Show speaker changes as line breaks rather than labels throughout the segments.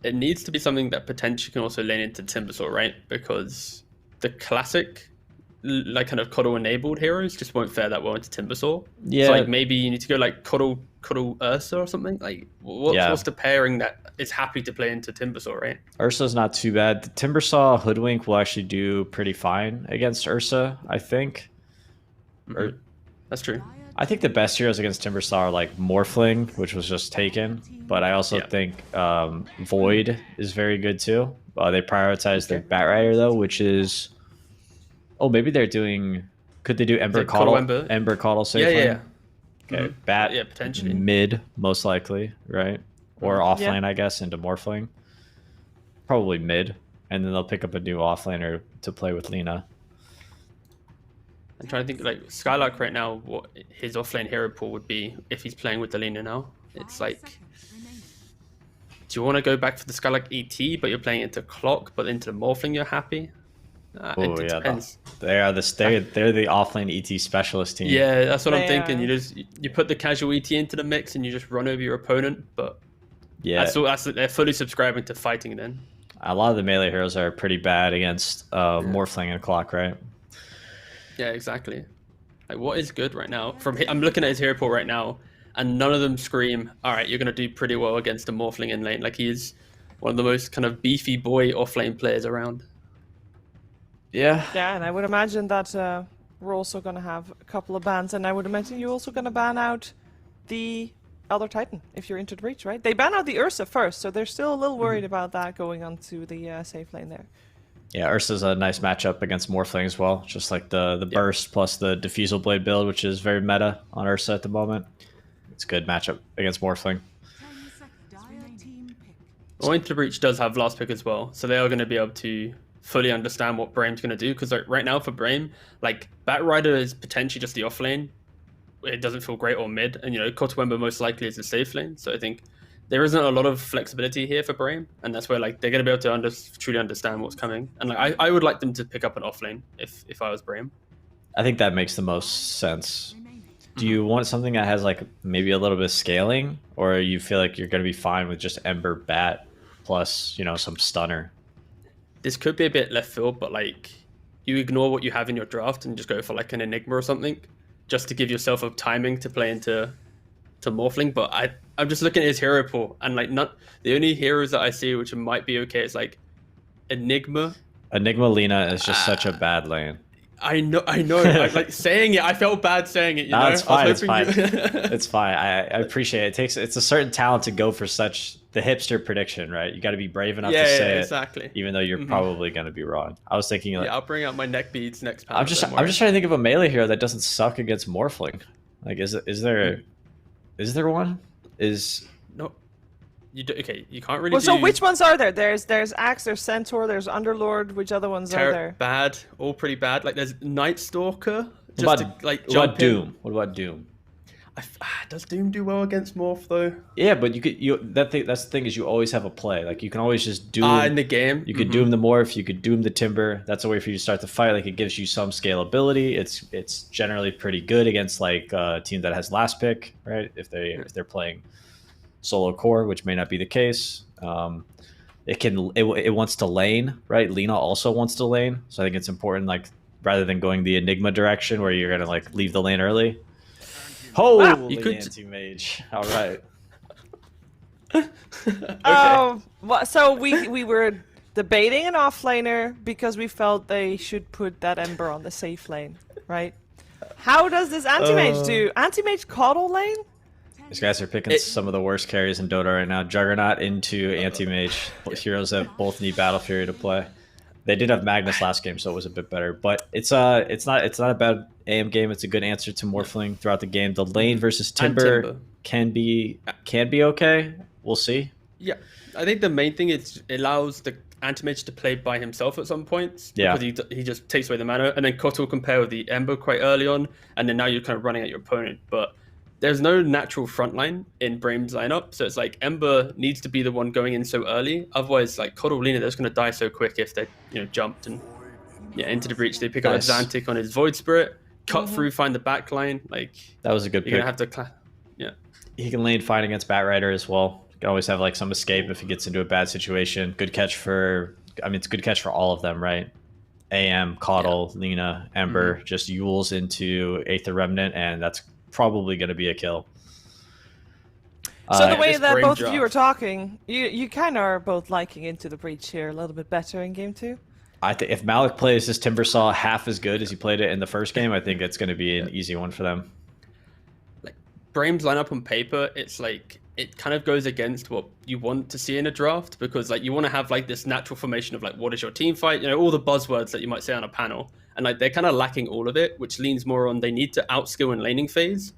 it needs to be something that potentially can also lane into Timbersaw, right? Because the classic, like kind of Coddle enabled heroes just won't fare that well into Timbersaw. So
Yeah,
like maybe you need to go like Coddle Ursa or something. Like what's
yeah.
the pairing that is happy to play into Timbersaw, right?
Ursa's not too bad. The Timbersaw Hoodwink will actually do pretty fine against Ursa, I think.
Hmm.
Or
That's true.
I think the best heroes against Timbersaw are like Morphling, which was just taken, but I also
Yeah.
think Void is very good too. They prioritize their
Okay.
Batrider though, which is maybe they're doing. Could they do
Is it Coddle Ember?
Ember Coddle
Yeah,
safe
yeah,
lane?
yeah.
Okay,
Yeah,
Bat
potentially.
mid most likely, right? Or off
Yeah.
lane, I guess, into Morphling. Probably mid, and then they'll pick up a new offlaner to play with Lina.
I'm trying to think like Skylark right now, what his offlane hero pool would be if he's playing with Delina now. It's like, do you want to go back for the Skylark ET, but you're playing into Clock, but into the Morphling you're happy?
Oh
It
yeah,
depends.
they're the offlane ET specialist team.
Yeah, that's what I'm
They
thinking.
are.
You put the casual ET into the mix and you just run over your opponent, but
Yeah,
they're fully subscribing to fighting then.
a lot of the melee heroes are pretty bad against Morphling and Clock, right?
Yeah, exactly. Like what is good right now? I'm looking at his hero pool right now, and none of them scream, "All right, you're gonna do pretty well against a Morphling in lane." Like he is one of the most kind of beefy boy offlane players around.
Yeah,
Yeah, and I would imagine that we're also going to have a couple of bans, and I would imagine you're also going to ban out the Elder Titan if you're into the breach, right? They ban out the Ursa first, so they're still a little worried about that going onto the safe lane there.
yeah. Ursa's a nice matchup against Morphling as well. Just like the burst plus the Diffusal Blade build, which is very meta on Ursa at the moment. It's a good matchup against Morphling.
Well, Into the Breach does have last pick as well, so they are going to be able to fully understand what Brame's going to do. Because like, right now for Brame, like Batrider is potentially just the off lane. It doesn't feel great or mid, and Kotowemba most likely is the safe lane. So I think there isn't a lot of flexibility here for Brame, and that's where like they're going to be able to truly understand what's coming. And like I would like them to pick up an off lane if I was Brame.
I think that makes the most sense. Do you want something that has like maybe a little bit of scaling, or you feel like you're going to be fine with just Ember Bat plus some stunner?
This could be a bit left field, but like you ignore what you have in your draft and just go for like an Enigma or something, just to give yourself a timing to play into Morphling. But I'm just looking at his hero pool, and like not the only heroes that I see which might be okay is like Enigma.
Enigma Lina is just such a bad lane.
I know. I like saying it. I felt bad saying it.
No, it's fine. It's fine.
You...
It's fine. I appreciate it. It's a certain talent to go for such the hipster prediction, right? You got to be brave enough to say
exactly.
it, even though you're probably going to be wrong. I was thinking, like,
I'll bring out my neck beads next time.
I'm just trying to think of a melee hero that doesn't suck against Morphling. Like, is there one?
No. Okay, you can't really.
Well, so which ones are there? There's Axe, there's Centaur, there's Underlord. Which other ones are there?
Bad, all pretty bad. Like there's Night Stalker.
What about Doom? What about Doom?
Does Doom do well against Morph though?
Yeah, but that's the thing is you always have a play. Like you can always just Doom
in the game.
You could Doom the Morph, you could Doom the Timber. That's a way for you to start the fight. Like it gives you some scalability. It's generally pretty good against like a team that has last pick, right? If they're playing solo core, which may not be the case. It wants to lane, right? Lina also wants to lane, so I think it's important, like rather than going the Enigma direction where you're gonna like leave the lane early. Holy anti-mage! All right.
Okay.
Oh, so we were debating an offlaner because we felt they should put that Ember on the safe lane, right? How does this anti-mage do? Anti-mage Coddle lane?
These guys are picking some of the worst carries in Dota right now. Juggernaut into Anti-Mage. Heroes that both need Battle Fury to play. They did have Magnus last game, so it was a bit better. But it's not a bad AM game. It's a good answer to Morphling throughout the game. The lane versus Timber can be okay. We'll see.
Yeah, I think the main thing is it allows the Anti-Mage to play by himself at some points.
Yeah.
Because he just takes away the mana, and then Kotal will compare with the Ember quite early on, and then now you're kind of running at your opponent. But there's no natural frontline in Brame's lineup, so it's like Ember needs to be the one going in so early. Otherwise, like Coddle Lina, they're just going to die so quick if they jumped and into the breach. They pick up Xantic on his Void Spirit, cut through, find the back line. Like
that was a good pick.
You're gonna have to,
He can lane fine against Batrider as well. Can always have like some escape if he gets into a bad situation. Good catch for, I mean, it's good catch for all of them, right? AM, Caudle, Lena, Ember, just Yules into Aether Remnant, and that's probably going to be a kill.
So the way that
Brame
both of you
draft.
are talking, you kind of are both liking Into the Breach here a little bit better in game 2.
I think if Malik plays his Timbersaw half as good as he played it in the first game, I think it's going to be an easy one for them.
Like Brame's lineup on paper, it's like it kind of goes against what you want to see in a draft, because like you want to have like this natural formation of like what is your team fight, you know, all the buzzwords that you might say on a panel, and like they're kind of lacking all of it, which leans more on they need to outskill in laning phase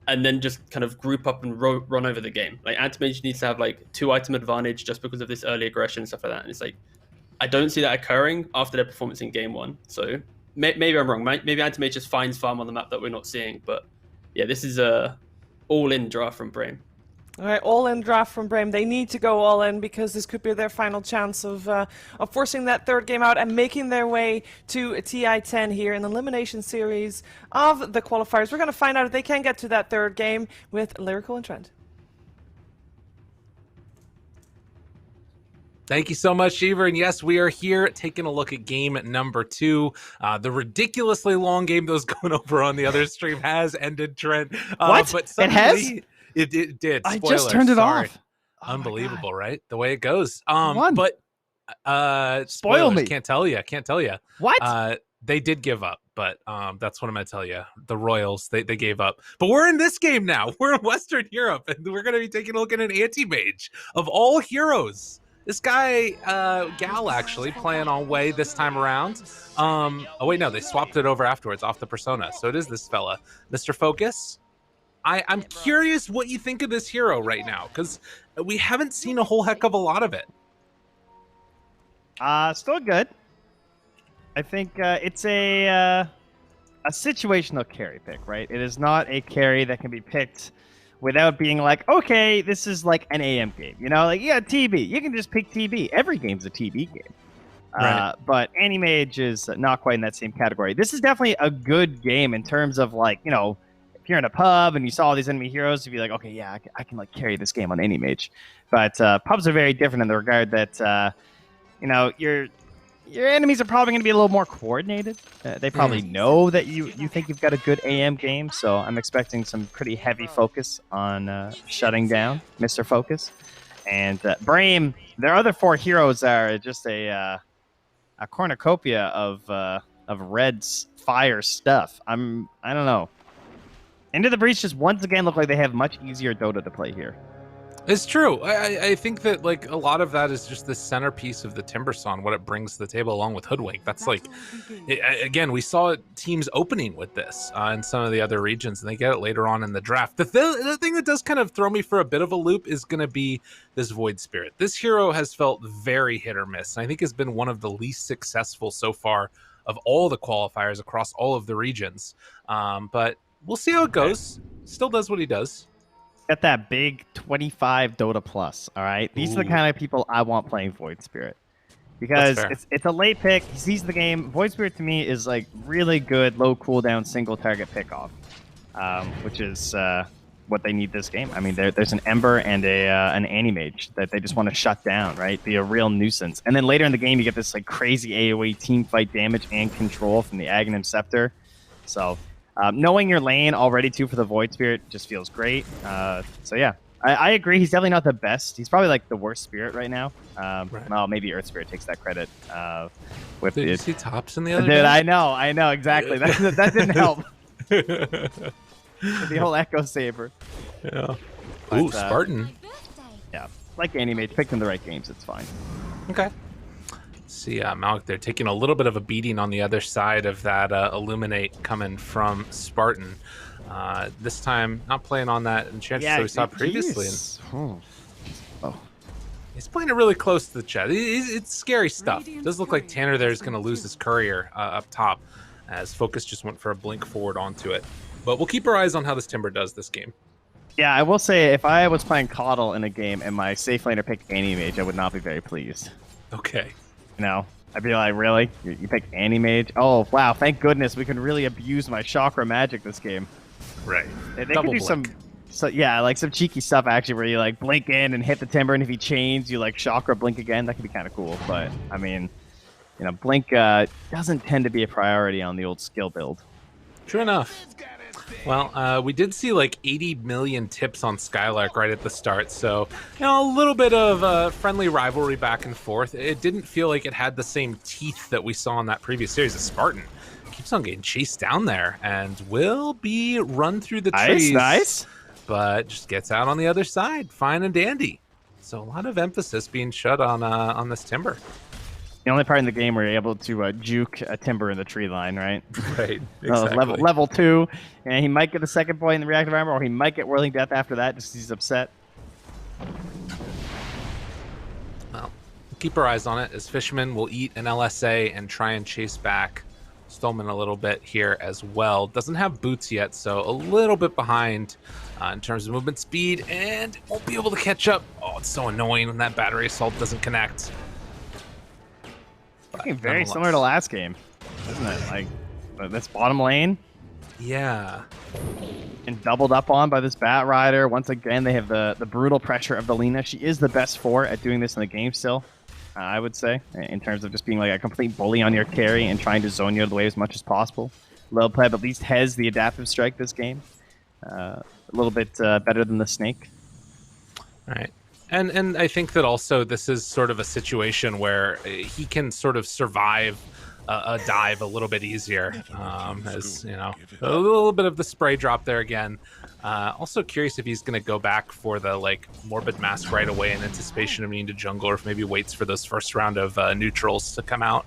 and then just kind of group up and run over the game. Like Anti-Mage needs to have like 2 item advantage just because of this early aggression and stuff like that, and it's like I don't see that occurring after their performance in game 1. So maybe I'm wrong. Maybe Anti-Mage just finds farm on the map that we're not seeing, but yeah, this is a all-in draft from Brame.
All right, all-in draft from Brame. They need to go all-in because this could be their final chance of forcing that third game out and making their way to a TI10 here in the elimination series of the qualifiers. We're going to find out if they can get to that third game with Lyrical and Trent.
Thank you so much, Shiver. And yes, we are here taking a look at game number 2. The ridiculously long game that was going over on the other stream has ended, Trent.
What?
But
It has?
It did.
I
Spoilers,
just turned it
sorry.
off. Oh my
Unbelievable,
God.
right? The way it goes.
Won.
But
Spoil
spoilers,
me.
Can't tell you.
What?
They did give up, but that's what I'm gonna tell you. The Royals, they gave up. But we're in this game now. We're in Western Europe, and we're gonna be taking a look at an anti-mage of all heroes. This guy, Gal, actually playing on Way this time around. Oh wait, no, they swapped it over afterwards off the persona. So it is this fella, Mr. Focus. I'm curious what you think of this hero right now, because we haven't seen a whole heck of a lot of it.
Still good. I think it's a situational carry pick, right? It is not a carry that can be picked without being like, okay, this is like an AM game. You know, like, yeah, TB. You can just pick TB. Every game's a TB game.
Right.
But Anti-Mage is not quite in that same category. This is definitely a good game in terms of, like, you know, if you're in a pub and you saw all these enemy heroes, you'd be like, okay, yeah, I can like carry this game on Anti-Mage. But pubs are very different in the regard that, you know, your enemies are probably going to be a little more coordinated. They probably know that you think you've got a good AM game, so I'm expecting some pretty heavy focus on shutting down Mr. Focus. And Brame, their other 4 heroes are just a cornucopia of Red's fire stuff. I don't know. Into the Breach just once again look like they have much easier Dota to play here.
It's true. I think that like a lot of that is just the centerpiece of the Timbersaw, what it brings to the table along with Hoodwink. That's like, again, we saw teams opening with this in some of the other regions, and they get it later on in the draft. The thing that does kind of throw me for a bit of a loop is going to be this Void Spirit. This hero has felt very hit or miss, and I think has been one of the least successful so far of all the qualifiers across all of the regions. But we'll see how it goes. Still does what he does.
Got that big 25 Dota plus, all right? These are the kind of people I want playing Void Spirit. Because it's a late pick. He sees the game. Void Spirit to me is like really good, low cooldown, single target pickoff, which is what they need this game. I mean, there's an Ember and an Anti-Mage that they just want to shut down, right? Be a real nuisance. And then later in the game, you get this like crazy AoE team fight damage and control from the Aghanim Scepter. So knowing your lane already too for the Void Spirit just feels great. So yeah, I agree. He's definitely not the best. He's probably like the worst Spirit right now.
Right.
Well, maybe Earth Spirit takes that credit. With
Did you
it.
see Tops in the other
Dude,
game?
I know, exactly. That didn't help. The whole Echo Saber.
Yeah.
But,
Ooh, Spartan.
Yeah, like Anti-Mage, picked in the right games, it's fine.
Okay. See, Malik, they're taking a little bit of a beating on the other side of that Illuminate coming from Spartan. This time, not playing on that enchantress that we saw previously. He's playing it really close to the chest. It's scary stuff. It does look like Tanner there is going to lose his courier up top, as Focus just went for a blink forward onto it. But we'll keep our eyes on how this Timber does this game.
Yeah, I will say, if I was playing Caudle in a game and my safe laner picked Anti-Mage, I would not be very pleased.
Okay.
You know, I'd be like, really? You picked Anti-Mage? Oh, wow, thank goodness we can really abuse my Chakra magic this game.
Right.
They could do some So yeah, like some cheeky stuff actually, where you like blink in and hit the timber, and if he chains, you like shock or blink again. That could be kind of cool. But I mean, blink doesn't tend to be a priority on the old skill build.
True enough. Well, we did see like 80 million tips on Skylark right at the start, so a little bit of friendly rivalry back and forth. It didn't feel like it had the same teeth that we saw in that previous series. Of Spartan keeps on getting chased down there and will be run through the trees.
Nice.
But just gets out on the other side, fine and dandy. So a lot of emphasis being shut on this timber.
The only part in the game where you're able to juke a timber in the tree line, right?
Right, exactly.
Level 2, and he might get the second point in the reactive armor, or he might get Whirling Death after that, just 'cause he's upset.
Well, keep our eyes on it, as Fishman will eat an LSA and try and chase back Stolman a little bit here as well. Doesn't have boots yet, so a little bit behind in terms of movement speed, and won't be able to catch up. Oh, it's so annoying when that battery assault doesn't connect.
Looking very similar to last game, isn't it? Like, this bottom lane.
Yeah.
And doubled up on by this Bat Rider. Once again, they have the brutal pressure of the Lina. She is the best 4 at doing this in the game still, I would say, in terms of just being like a complete bully on your carry and trying to zone you out of the way as much as possible. Lil Pleb at least has the adaptive strike this game. A little bit better than the Snake.
All right. And I think that also this is sort of a situation where he can sort of survive a dive a little bit easier, as a little bit of the spray drop there again. Also curious if he's going to go back for the like Morbid Mask right away in anticipation of needing to jungle, or if maybe waits for those first round of neutrals to come out.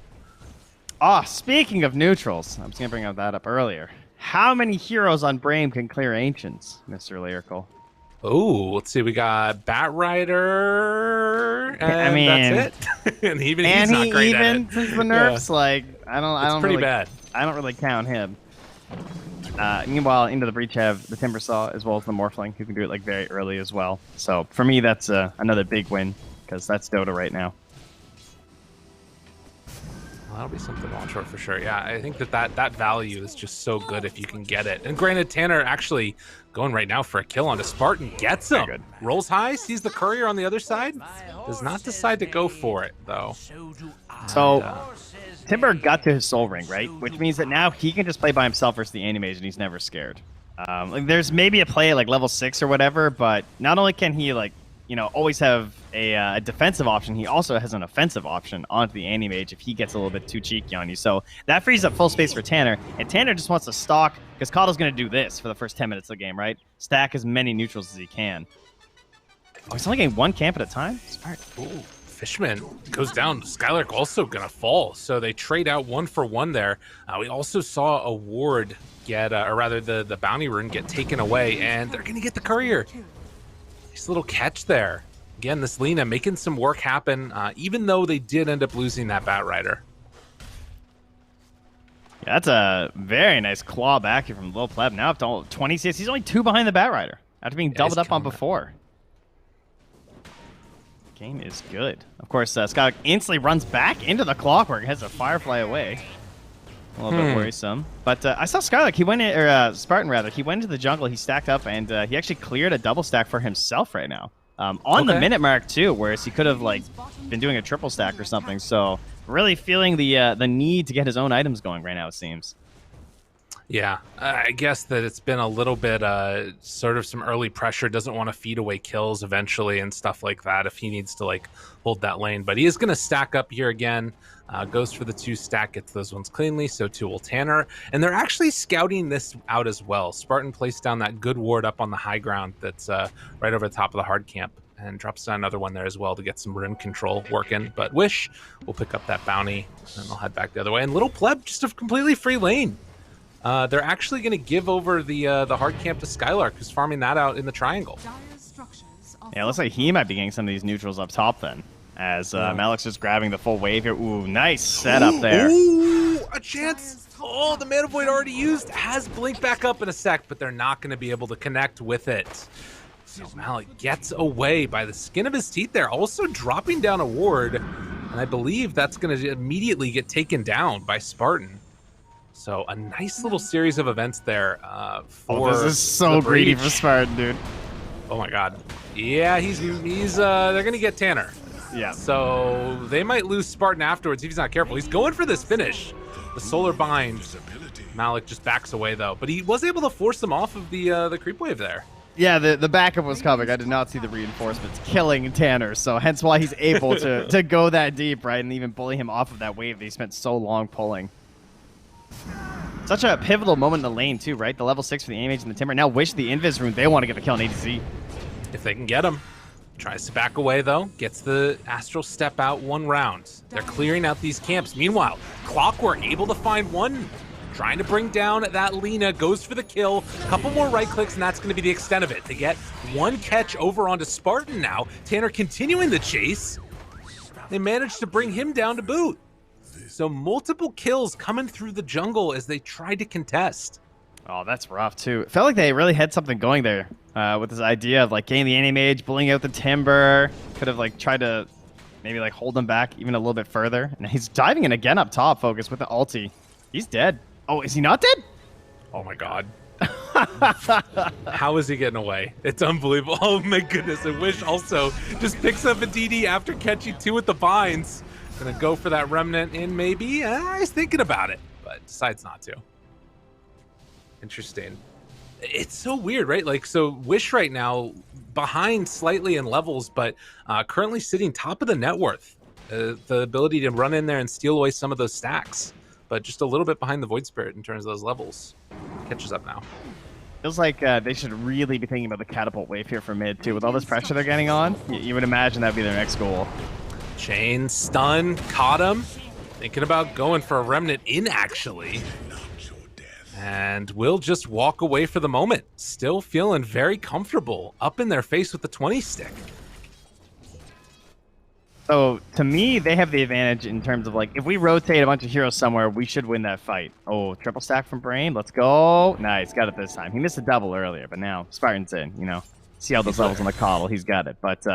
Speaking of neutrals, I was going to bring that up earlier. How many heroes on Brame can clear Ancients, Mr. Lyrical?
Oh, let's see. We got Bat Rider, and that's it. and he's not great at it.
Since the nerfs, like I don't.
Pretty
really,
bad.
I don't really count him. Meanwhile, into the breach have the Timber Saw as well as the Morphling, who can do it like very early as well. So for me, that's another big win, because that's Dota right now.
Well, that'll be something to watch for sure. Yeah, I think that value is just so good if you can get it. And granted, Tanner actually going right now for a kill onto Spartan, gets him.
Good.
Rolls high, sees the courier on the other side, does not decide to go for it though.
So Timber got to his Soul Ring, right? Which means that now he can just play by himself versus the Anti-Mage, and he's never scared. Like there's maybe a play at like level 6 or whatever, but not only can he like always have a defensive option, he also has an offensive option onto the Anti-Mage if he gets a little bit too cheeky on you. So that frees up full space for Tanner, and Tanner just wants to stalk, because Coddle's going to do this for the first 10 minutes of the game, right? Stack as many neutrals as he can. Oh, he's only getting 1 camp at a time? Smart.
Ooh, Fishman goes down. Skylark also going to fall, so they trade out 1 for 1 there. We also saw a ward get, or rather the bounty rune get taken away, and they're going to get the courier. Nice little catch there. Again, this Lina making some work happen, even though they did end up losing that Bat Rider.
Yeah, that's a very nice claw back here from Lil Pleb. Now up to 20 CS. He's only 2 behind the Bat Rider after being doubled up on before. Game is good. Of course, Skylark instantly runs back into the Clockwork, has a Firefly away. A little bit worrisome. But I saw Skylark, he went in, or Spartan rather, he went into the jungle, he stacked up, and he actually cleared a double stack for himself right now. On the minute mark too, whereas he could have like been doing a triple stack or something. So really feeling the need to get his own items going right now, it seems.
Yeah, I guess that it's been a little bit sort of some early pressure, doesn't want to feed away kills eventually and stuff like that if he needs to like hold that lane. But he is going to stack up here again, goes for the 2 stack, gets those ones cleanly, so too will Tanner. And they're actually scouting this out as well. Spartan placed down that good ward up on the high ground that's right over the top of the hard camp, and drops down another one there as well to get some rune control working. But Wish will pick up that bounty, and they'll head back the other way. And Little Pleb, just a completely free lane. They're actually going to give over the hard camp to Skylark, who's farming that out in the triangle.
Yeah, it looks like he might be getting some of these neutrals up top then, as Malik's just grabbing the full wave here. Ooh, nice setup there.
Ooh, a chance. Oh, the Mana Void already used. Has Blink back up in a sec, but they're not going to be able to connect with it. So Malik gets away by the skin of his teeth there, also dropping down a ward. And I believe that's going to immediately get taken down by Spartan. So a nice little series of events there for
this is so greedy for Spartan, dude.
Oh my god. Yeah, he's they're gonna get Tanner.
Yeah.
So they might lose Spartan afterwards if he's not careful. He's going for this finish. The solar bind. Malik just backs away though, but he was able to force them off of the creep wave there.
Yeah, the backup was coming. I did not see the reinforcements killing Tanner, so hence why he's able to go that deep, right, and even bully him off of that wave that he spent so long pulling. Such a pivotal moment in the lane, too, right? The level 6 for the Aim Age and the Timber. Now Wish the Invis rune. They want to get the kill on ADC.
If they can get him. Tries to back away, though. Gets the Astral Step out 1 round. They're clearing out these camps. Meanwhile, Clockwork able to find one. Trying to bring down that Lina, goes for the kill. Couple more right clicks, and that's going to be the extent of it. They get 1 catch over onto Spartan now. Tanner continuing the chase. They managed to bring him down to boot. So multiple kills coming through the jungle as they tried to contest.
Oh, that's rough, too. It felt like they really had something going there with this idea of, like, getting the Anti Mage, bullying out the Timber. Could have, like, tried to maybe, like, hold them back even a little bit further. And he's diving in again up top, Focus, with the ulti. He's dead. Oh, is he not dead?
Oh my god. How is he getting away? It's unbelievable. Oh my goodness. And Wish also just picks up a DD after catching 2 with the binds. Gonna go for that remnant in maybe. He's thinking about it, but decides not to. Interesting. It's so weird, right? Like, so Wish right now behind slightly in levels, but currently sitting top of the net worth. The ability to run in there and steal away some of those stacks. But just a little bit behind the Void Spirit in terms of those levels. Catches up now.
Feels like they should really be thinking about the catapult wave here for mid, too. With all this pressure they're getting on, you would imagine that would be their next goal.
Chain, stun, caught him. Thinking about going for a remnant in, actually. And will just walk away for the moment. Still feeling very comfortable. Up in their face with the 20 stick.
So, to me, they have the advantage in terms of, like, if we rotate a bunch of heroes somewhere, we should win that fight. Oh, triple stack from Brame. Let's go. Nice. Got it this time. He missed a double earlier, but now Spartan's in, you know. See all those levels on the coddle. He's got it. But,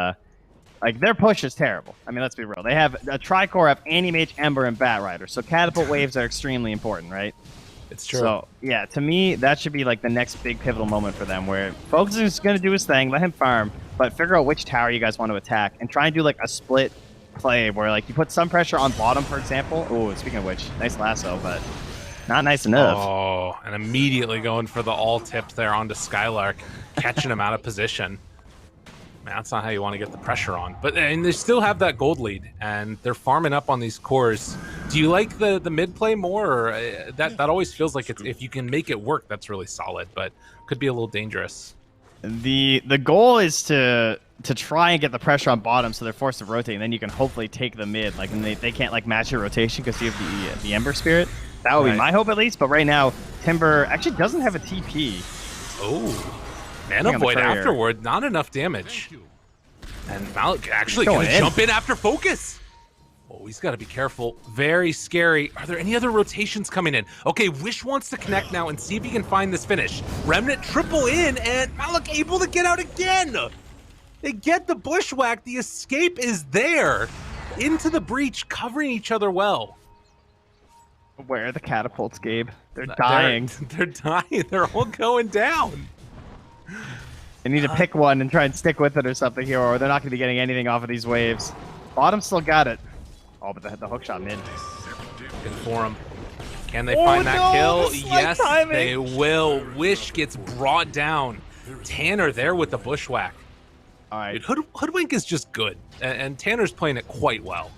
like, their push is terrible. I mean, let's be real. They have a Tricore of Anti-Mage, Ember, and Bat Rider. So, catapult waves are extremely important, right?
It's true.
So, yeah, to me, that should be, like, the next big pivotal moment for them where Focus is going to do his thing, let him farm, but figure out which tower you guys want to attack and try and do, like, a split play where, like, you put some pressure on bottom, for example. Oh, speaking of which, nice lasso, but not nice enough.
Oh, and immediately going for the all tip there onto Skylark, catching him out of position. Man, that's not how you want to get the pressure on. But and they still have that gold lead, and they're farming up on these cores. Do you like the mid play more? Or that always feels like it's, if you can make it work, that's really solid, but could be a little dangerous.
The goal is to try and get the pressure on bottom so they're forced to rotate, and then you can hopefully take the mid. Like, and they can't, like, match your rotation because you have the Ember Spirit. That would be my hope, at least. But right now, Timber actually doesn't have a TP.
Oh, Mana Void afterward, not enough damage. And Malik actually gonna jump in after Focus. Oh, he's got to be careful. Very scary. Are there any other rotations coming in? Okay, Wish wants to connect now and see if he can find this finish. Remnant triple in, and Malik able to get out again. They get the bushwhack. The escape is there. Into the breach, covering each other well.
Where are the catapults, Gabe? They're dying.
They're dying. They're all going down.
They need to pick one and try and stick with it or something here, or they're not going to be getting anything off of these waves. Bottom still got it. Oh, but the hook shot mid.
Good for him. Can they find that kill? Yes, they will. Wish gets brought down. Tanner there with the bushwhack.
All right.
Dude, Hoodwink is just good, and Tanner's playing it quite well.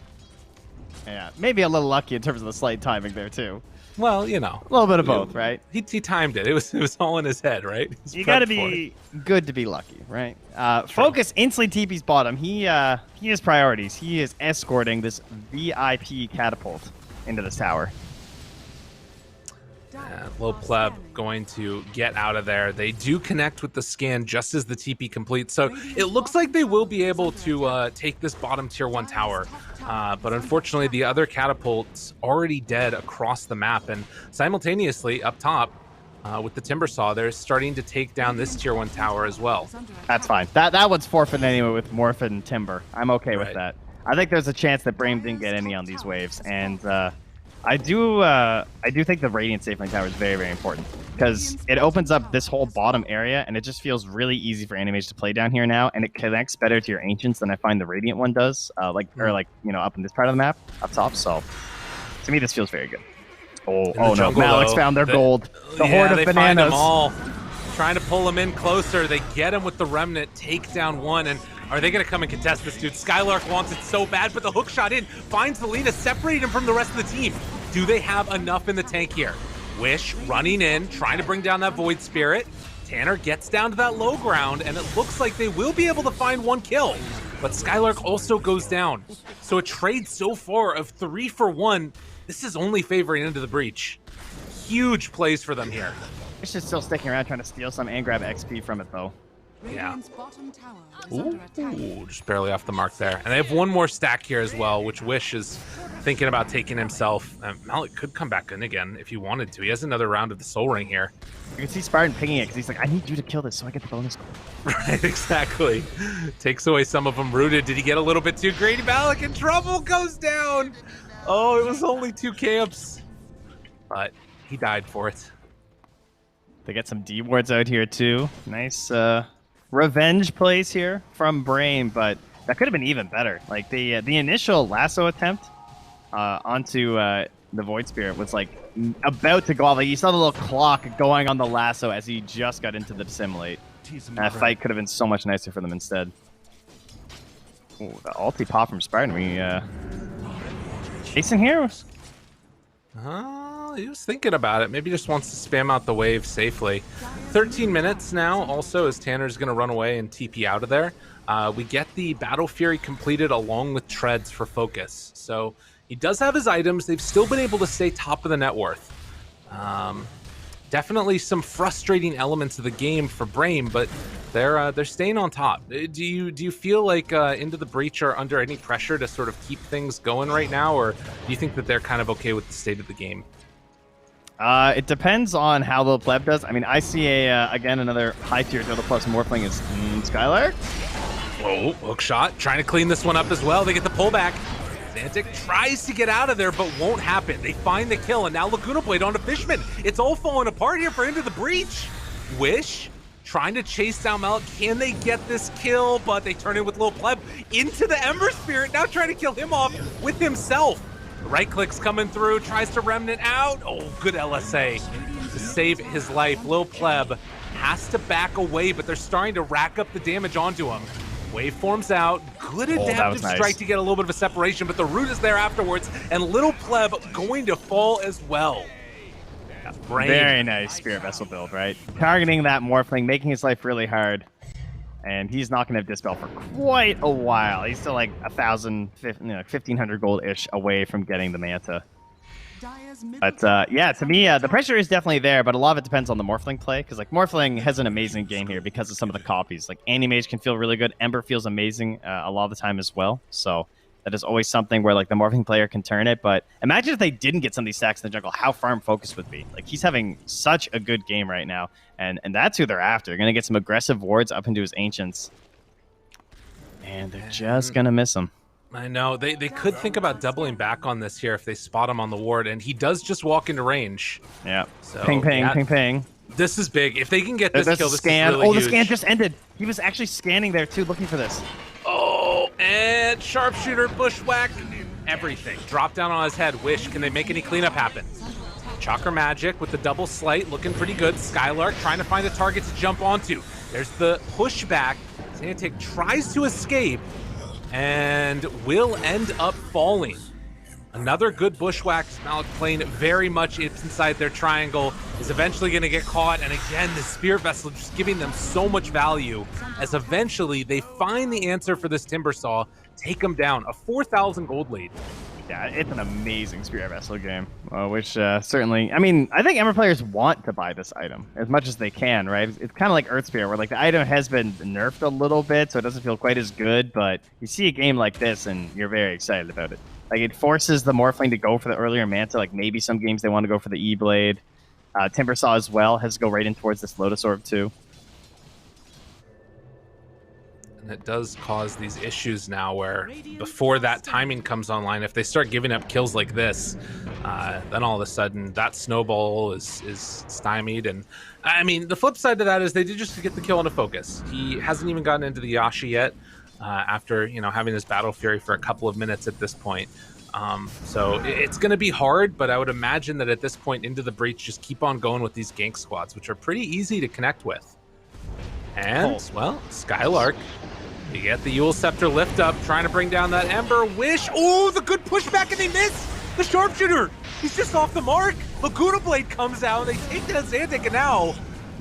Yeah, maybe a little lucky in terms of the slight timing there, too.
Well, you know.
A little bit of both, right?
He timed it. It was all in his head, right?
You got to be good to be lucky, right? Focus instantly TP's bottom. He has priorities. He is escorting this VIP catapult into this tower.
Low pleb going to get out of there. They do connect with the scan just as the TP completes. So it looks like they will be able to take this bottom tier 1 tower. But unfortunately, the other catapult's already dead across the map. And simultaneously, up top, with the Timber Saw, they're starting to take down this tier 1 tower as well.
That's fine. That one's forfeit anyway with Morphin and Timber. I'm okay with that. I think there's a chance that Brame didn't get any on these waves. And I do think the Radiant safe lane tower is very, very important because it opens up this whole bottom area, and it just feels really easy for Animage to play down here now, and it connects better to your Ancients than I find the Radiant one does, up in this part of the map, up top. So to me, this feels very good. Oh no,
jungle,
Malik's
though,
found their gold. The horde of
they
bananas.
find them all. Trying to pull them in closer. They get him with the Remnant, take down one, and are they going to come and contest this, dude? Skylark wants it so bad, but the hook shot in finds the Lina, separating him from the rest of the team. Do they have enough in the tank here? Wish running in, trying to bring down that Void Spirit. Tanner gets down to that low ground, and it looks like they will be able to find one kill. But Skylark also goes down. So a trade so far of 3 for 1. This is only favoring Into the Breach. Huge plays for them here.
It's just still sticking around trying to steal some and grab XP from it, though.
Yeah. Ooh, just barely off the mark there. And they have one more stack here as well, which Wish is thinking about taking himself. Malik could come back in again if he wanted to. He has another round of the Soul Ring here.
You can see Spartan pinging it because he's like, I need you to kill this so I get the bonus goal.
Right, exactly. Takes away some of them rooted. Did he get a little bit too greedy? Malik in trouble, goes down. Oh, it was only 2 camps. But he died for it.
They get some D wards out here too. Nice revenge plays here from Brame, but that could have been even better. Like the initial lasso attempt onto the Void Spirit was like about to go off. Like you saw the little clock going on the lasso as he just got into the dissimulate. That fight could have been so much nicer for them instead. Ooh, the ulti pop from Spartan. We chasing here?
He was thinking about it. Maybe just wants to spam out the wave safely. 13 minutes now also as Tanner's going to run away and TP out of there. We get the Battle Fury completed along with Treads for focus. So he does have his items. They've still been able to stay top of the net worth. Definitely some frustrating elements of the game for Brame, but they're staying on top. Do you feel like Into the Breach are under any pressure to sort of keep things going right now, or do you think that they're kind of okay with the state of the game?
It depends on how the pleb does. I mean, I see again another high tier Dota Plus Morphling is Skylark.
Oh, hook shot, trying to clean this one up as well. They get the pullback. Xantic tries to get out of there, but won't happen. They find the kill, and now Laguna Blade onto Fishman. It's all falling apart here for Into the Breach. Wish trying to chase down Malik. Can they get this kill? But they turn in with Lil Pleb into the Ember Spirit, now trying to kill him off with himself. Right click's coming through, tries to Remnant out. Oh, good LSA to save his life. Lil Pleb has to back away, but they're starting to rack up the damage onto him. Wave forms out. Good adaptive strike to get a little bit of a separation, but the root is there afterwards, and Little Pleb going to fall as well.
Very nice Spirit Vessel build, right? Targeting that Morphling, making his life really hard. And he's not going to have Dispel for quite a while. He's still like 1,500 gold-ish away from getting the Manta. But yeah, to me, the pressure is definitely there, but a lot of it depends on the Morphling play, because like Morphling has an amazing game here because of some of the copies. Like Animage can feel really good, Ember feels amazing a lot of the time as well. So that is always something where like the Morphling player can turn it. But imagine if they didn't get some of these stacks in the jungle, how farm focus would be. Like he's having such a good game right now, and that's who they're after. They're gonna get some aggressive wards up into his Ancients, and they're just gonna miss him.
I know. They could think about doubling back on this here if they spot him on the ward, and he does just walk into range.
Yeah.
So,
ping, ping, ping, ping.
This is big. If they can get this kill, this
scan.
is really huge.
The scan just ended. He was actually scanning there, too, looking for this.
Oh, and sharpshooter, bushwhack, everything. Drop down on his head. Wish, can they make any cleanup happen? Chakra Magic with the double slight, looking pretty good. Skylark trying to find a target to jump onto. There's the pushback. Xantic tries to escape, and will end up falling. Another good bushwhack. Malik playing very much inside their triangle, is eventually going to get caught, and again the Spirit Vessel just giving them so much value as eventually they find the answer for this Timbersaw, take them down. A 4,000 gold lead.
Yeah, it's an amazing Spirit Vessel game, which certainly, I mean, I think Ember players want to buy this item as much as they can, right? It's kind of like Earth Spirit, where like the item has been nerfed a little bit, so it doesn't feel quite as good, but you see a game like this and you're very excited about it. Like it forces the Morphling to go for the earlier Manta, like maybe some games they want to go for the E-Blade. Timbersaw as well has to go right in towards this Lotus Orb too.
And it does cause these issues now where before that timing comes online, if they start giving up kills like this, then all of a sudden that snowball is stymied. And I mean, the flip side to that is they did just get the kill into focus. He hasn't even gotten into the Yashi yet after, you know, having his Battle Fury for a couple of minutes at this point. So it's going to be hard, but I would imagine that at this point into the breach, just keep on going with these gank squads, which are pretty easy to connect with. And, well, Skylark, you get the Yule Scepter lift up, trying to bring down that Ember. Wish, oh, the good pushback, and they miss! The Sharpshooter, he's just off the mark! Laguna Blade comes out, and they take down Xantic, and now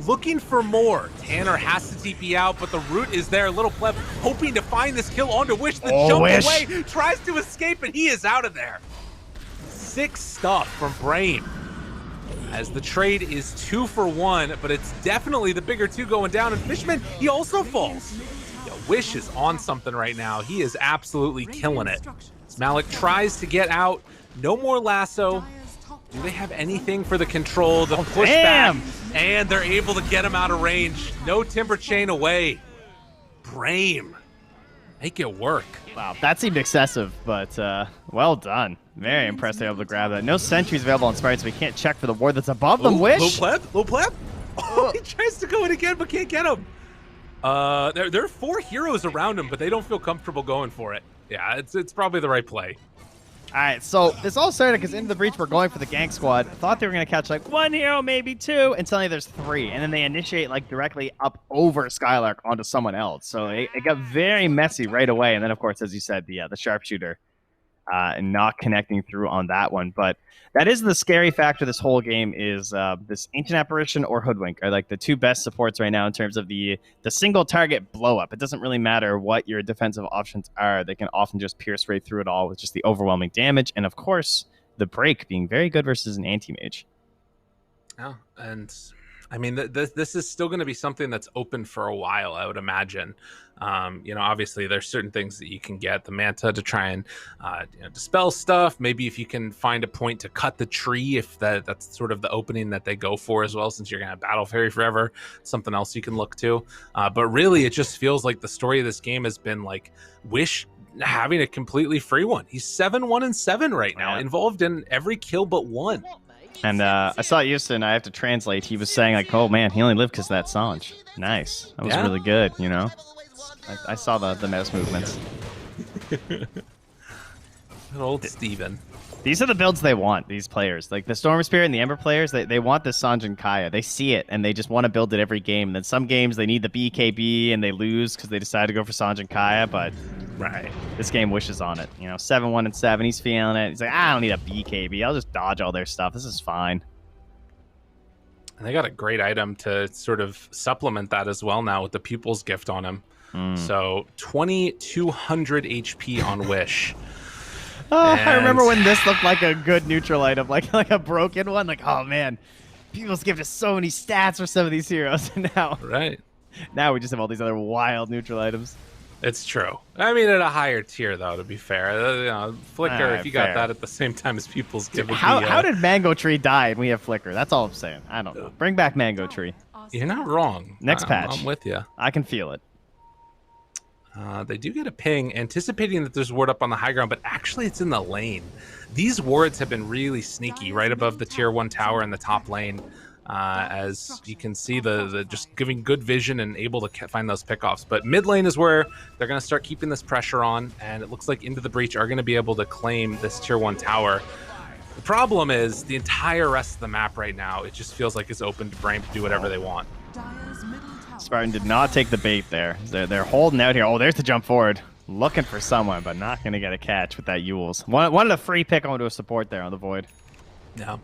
looking for more. Tanner has to TP out, but the root is there. Little Pleb hoping to find this kill onto Wish, the jump away, tries to escape, and he is out of there. Sick stuff from Brame. As the trade is 2 for 1, but it's definitely the bigger 2 going down. And Fishman, he also falls. Yeah, Wish is on something right now. He is absolutely killing it. As Malik tries to get out, no more lasso. Do they have anything for the control, the pushback? And they're able to get him out of range. No Timber Chain away. Brame, make it work.
Wow, that seemed excessive, but well done. Very impressed they're able to grab that. No sentries available on Spartan, so we can't check for the ward that's above them. Wish!
Low pleb? Oh, he tries to go in again, but can't get him. There are 4 heroes around him, but they don't feel comfortable going for it. Yeah, it's probably the right play.
All right, so this all started because into the breach we're going for the gank squad. Thought they were going to catch like 1 hero, maybe 2, and suddenly there's 3. And then they initiate like directly up over Skylark onto someone else. So it got very messy right away. And then, of course, as you said, the sharpshooter not connecting through on that one. But that is the scary factor this whole game is this Ancient Apparition or Hoodwink are like the 2 best supports right now in terms of the single target blow up. It doesn't really matter what your defensive options are. They can often just pierce right through it all with just the overwhelming damage. And of course, the break being very good versus an anti-mage.
Oh, and I mean, this is still going to be something that's open for a while, I would imagine. You know, obviously there's certain things that you can get the Manta to try and dispel stuff. Maybe if you can find a point to cut the tree, if that's sort of the opening that they go for as well, since you're going to have Battle Fairy forever, something else you can look to. But really, it just feels like the story of this game has been like Wish having a completely free one. He's 7-1-7 right now, involved in every kill but 1.
And I saw Houston, I have to translate. He was saying like, oh man, he only lived because of that Sanj. Nice. That was really good, you know? I saw the mouse movements.
Good old Steven.
These are the builds they want, these players. Like the Storm Spirit and the Ember players, they want the Sanj and Kaya. They see it, and they just want to build it every game. And then some games, they need the BKB, and they lose because they decide to go for Sanj and Kaya. But this game wishes on it. You know, 7-1-7, he's feeling it. He's like, I don't need a BKB. I'll just dodge all their stuff. This is fine.
And they got a great item to sort of supplement that as well now with the Pupil's Gift on him. So 2200 HP on Wish.
I remember when this looked like a good neutral item, like a broken one. Like, oh man, Pupil's Gift us so many stats for some of these heroes. And now we just have all these other wild neutral items.
It's true. I mean, at a higher tier, though, to be fair. Flicker, if you got that at the same time as Pupil's Gift.
How did Mango Tree die and we have Flicker? That's all I'm saying. I don't know. Bring back Mango Tree.
You're not wrong.
Next patch.
I'm with you.
I can feel it.
They do get a ping, anticipating that there's ward up on the high ground, but actually it's in the lane. These wards have been really sneaky right above the tier 1 tower in the top lane. As you can see, the just giving good vision and able to find those pickoffs. But mid lane is where they're going to start keeping this pressure on, and it looks like Into the Breach are going to be able to claim this tier 1 tower. The problem is the entire rest of the map right now, it just feels like it's open to Brame to do whatever they want.
Spartan did not take the bait there. They're holding out here. Oh, there's the jump forward. Looking for someone, but not going to get a catch with that Yules. Wanted a free pick onto a support there on the Void.
Yeah.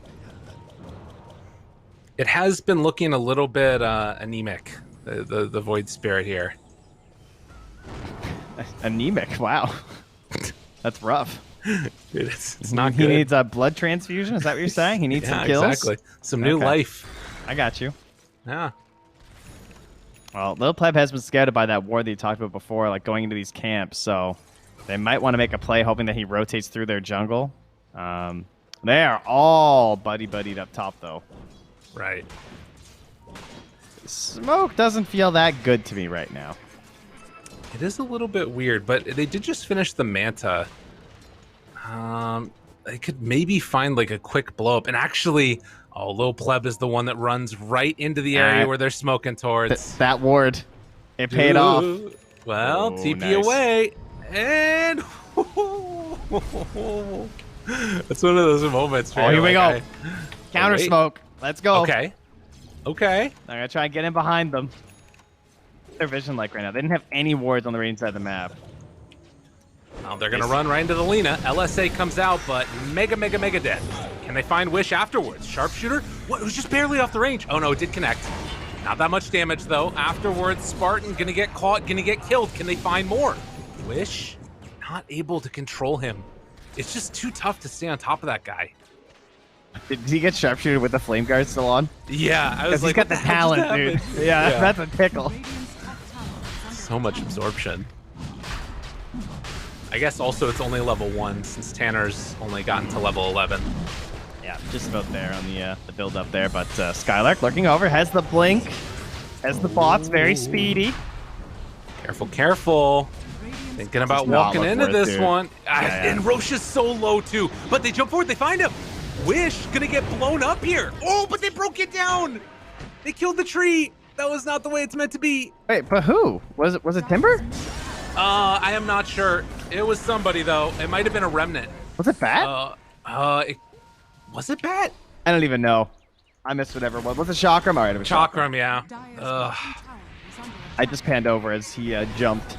It has been looking a little bit anemic, the Void Spirit here.
Anemic? Wow. That's rough.
It's not good.
He needs a blood transfusion? Is that what you're saying? He needs some kills?
Exactly. Some new life.
I got you.
Yeah.
Well, Little Pleb has been scouted by that ward that you talked about before, like going into these camps, so they might want to make a play hoping that he rotates through their jungle. They are all buddy-buddied up top, though.
Right.
Smoke doesn't feel that good to me right now.
It is a little bit weird, but they did just finish the Manta. They could maybe find like a quick blow up. And actually, Lil Pleb is the one that runs right into the area where they're smoking towards.
That ward, it paid off.
Well,
Oh,
TP
nice.
away. And that's one of those moments.
Oh, here we go.
I-
Counter
wait.
smoke. Let's go.
Okay. Okay.
I'm going to try and get in behind them. What's their vision like right now? They didn't have any wards on the right side of the map.
Oh, they're going to run right into the Lina. LSA comes out, but mega dead. Can they find Wish afterwards? Sharpshooter? What? It was just barely off the range. Oh, no, it did connect. Not that much damage, though. Afterwards, Spartan going to get caught, going to get killed. Can they find more? Wish? Not able to control him. It's just too tough to stay on top of that guy.
Did he get sharpshooter with the flame guard still on?
Yeah, I was
Because
like,
he's got
what
the
hell just
talent, dude.
happened?
Yeah, that's a tickle.
So much absorption. I guess also it's only level 1 since Tanner's only gotten to level 11.
Yeah, just about there on the build up there. But Skylark lurking over, has the blink, has the bots, very speedy.
Careful, careful. Thinking about
not
walking
look
into
for it,
this
dude.
one.
Yeah.
And Roche is so low too. But they jump forward, they find him. Wish gonna get blown up here. Oh, but they broke it down. They killed the tree. That was not the way it's meant to be.
Wait, but who? Was it Timber?
I am not sure. It was somebody though. It might have been a remnant.
Was it Bat?
Was it Bat?
I don't even know. I missed whatever it was. Was it Chakram? All right, it was Chakram.
Chakram, yeah.
I just panned over as he jumped.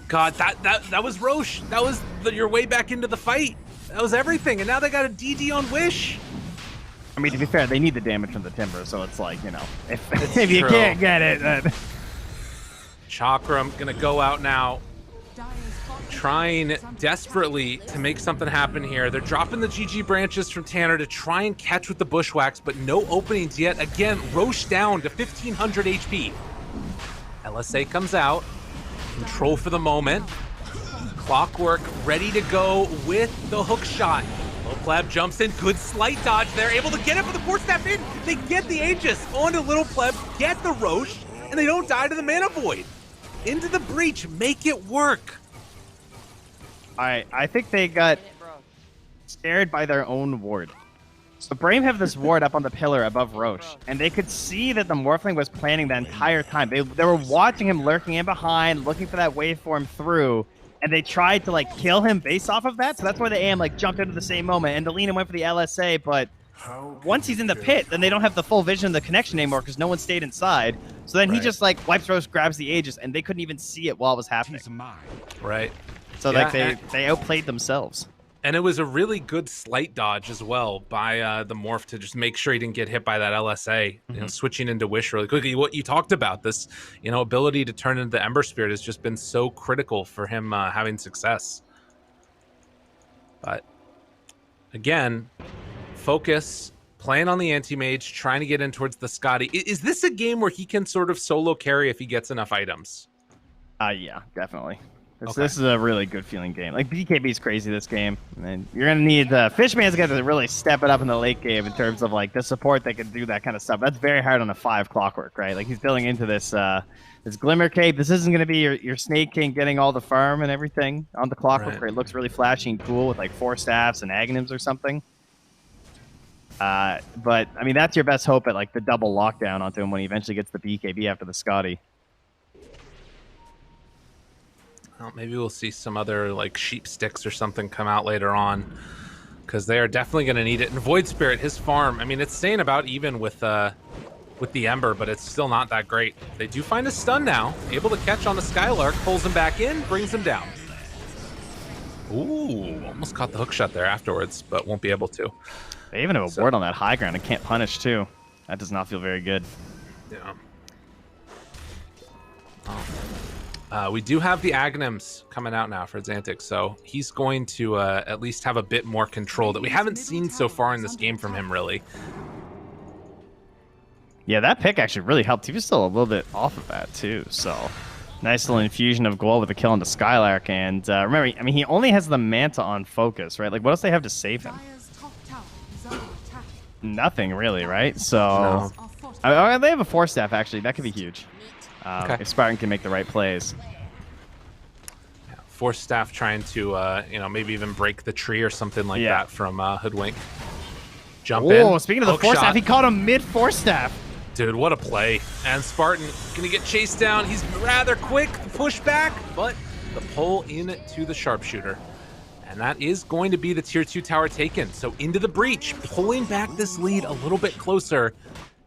God, that was Roche. That was your way back into the fight. That was everything. And now they got a DD on Wish.
I mean, to be fair, they need the damage from the Timber, so it's like, you know,
It's
if you
true.
can't get it, then...
Chakram gonna go out now, trying desperately to make something happen here. They're dropping the GG branches from Tanner to try and catch with the bushwhacks, but no openings yet. Again, Roche down to 1500 HP. LSA comes out, control for the moment. Clockwork ready to go with the hook shot. Lil Pleb jumps in, good slight dodge there, able to get it for the 4-step in. They get the Aegis onto Lil Pleb, get the Roche, and they don't die to the Mana Void. Into the breach, make it work.
I think they got scared by their own ward. So Brame have this ward up on the pillar above Roche, and they could see that the Morphling was planning the entire time. They were watching him lurking in behind, looking for that waveform through, and they tried to like kill him based off of that. So that's why the AM like jumped into the same moment, and Delina went for the LSA, but once he's in the pit, then they don't have the full vision of the connection anymore because no one stayed inside. So then he just like wipes Roche, grabs the Aegis, and they couldn't even see it while it was happening.
Right.
So
Yeah,
like they outplayed themselves.
And it was a really good slight dodge as well by the Morph to just make sure he didn't get hit by that LSA. You know, switching into Wish really quickly. What you talked about, this, you know, ability to turn into the Ember Spirit has just been so critical for him having success. But again, focus, playing on the anti-mage, trying to get in towards the Scotty. Is this a game where he can sort of solo carry if he gets enough items?
Yeah, definitely. This is a really good feeling game. Like, BKB's crazy this game. And you're going to need Fishman's got to really step it up in the late game in terms of, like, the support that can do that kind of stuff. That's very hard on a 5 Clockwork, right? Like, he's building into this this Glimmer Cape. This isn't going to be your Snake King getting all the farm and everything on the Clockwork, where it looks really flashy and cool with, like, 4 staffs and Aghanims or something. But, I mean, that's your best hope at, like, the double lockdown onto him when he eventually gets the BKB after the Scotty.
Well, maybe we'll see some other like sheep sticks or something come out later on, because they are definitely going to need it. And Void Spirit, his farm, I mean, it's staying about even with the Ember, but it's still not that great. They do find a stun now, able to catch on the Skylark, pulls him back in, brings him down. Ooh, almost caught the hook shot there afterwards, but won't be able to.
They even have a ward on that high ground and can't punish too. That does not feel very good.
Yeah. We do have the Aghanims coming out now for Xantix, so he's going to at least have a bit more control that we haven't seen so far in this game from him, really.
Yeah, that pick actually really helped. He was still a little bit off of that too, so nice little infusion of gold with a kill into Skylark. And remember, I mean, he only has the Manta on focus, right? Like, what else they have to save him? Nothing really, right? So they have a 4 staff actually. That could be huge. If Spartan can make the right plays.
Force Staff trying to, maybe even break the tree or something like that from Hoodwink. Jump in.
Oh, speaking of the
Hook
Force
shot.
Staff, he caught him mid-Force Staff.
Dude, what a play. And Spartan going to get chased down. He's rather quick, push back, but the pull into the sharpshooter. And that is going to be the tier 2 tower taken. So into the breach, pulling back this lead a little bit closer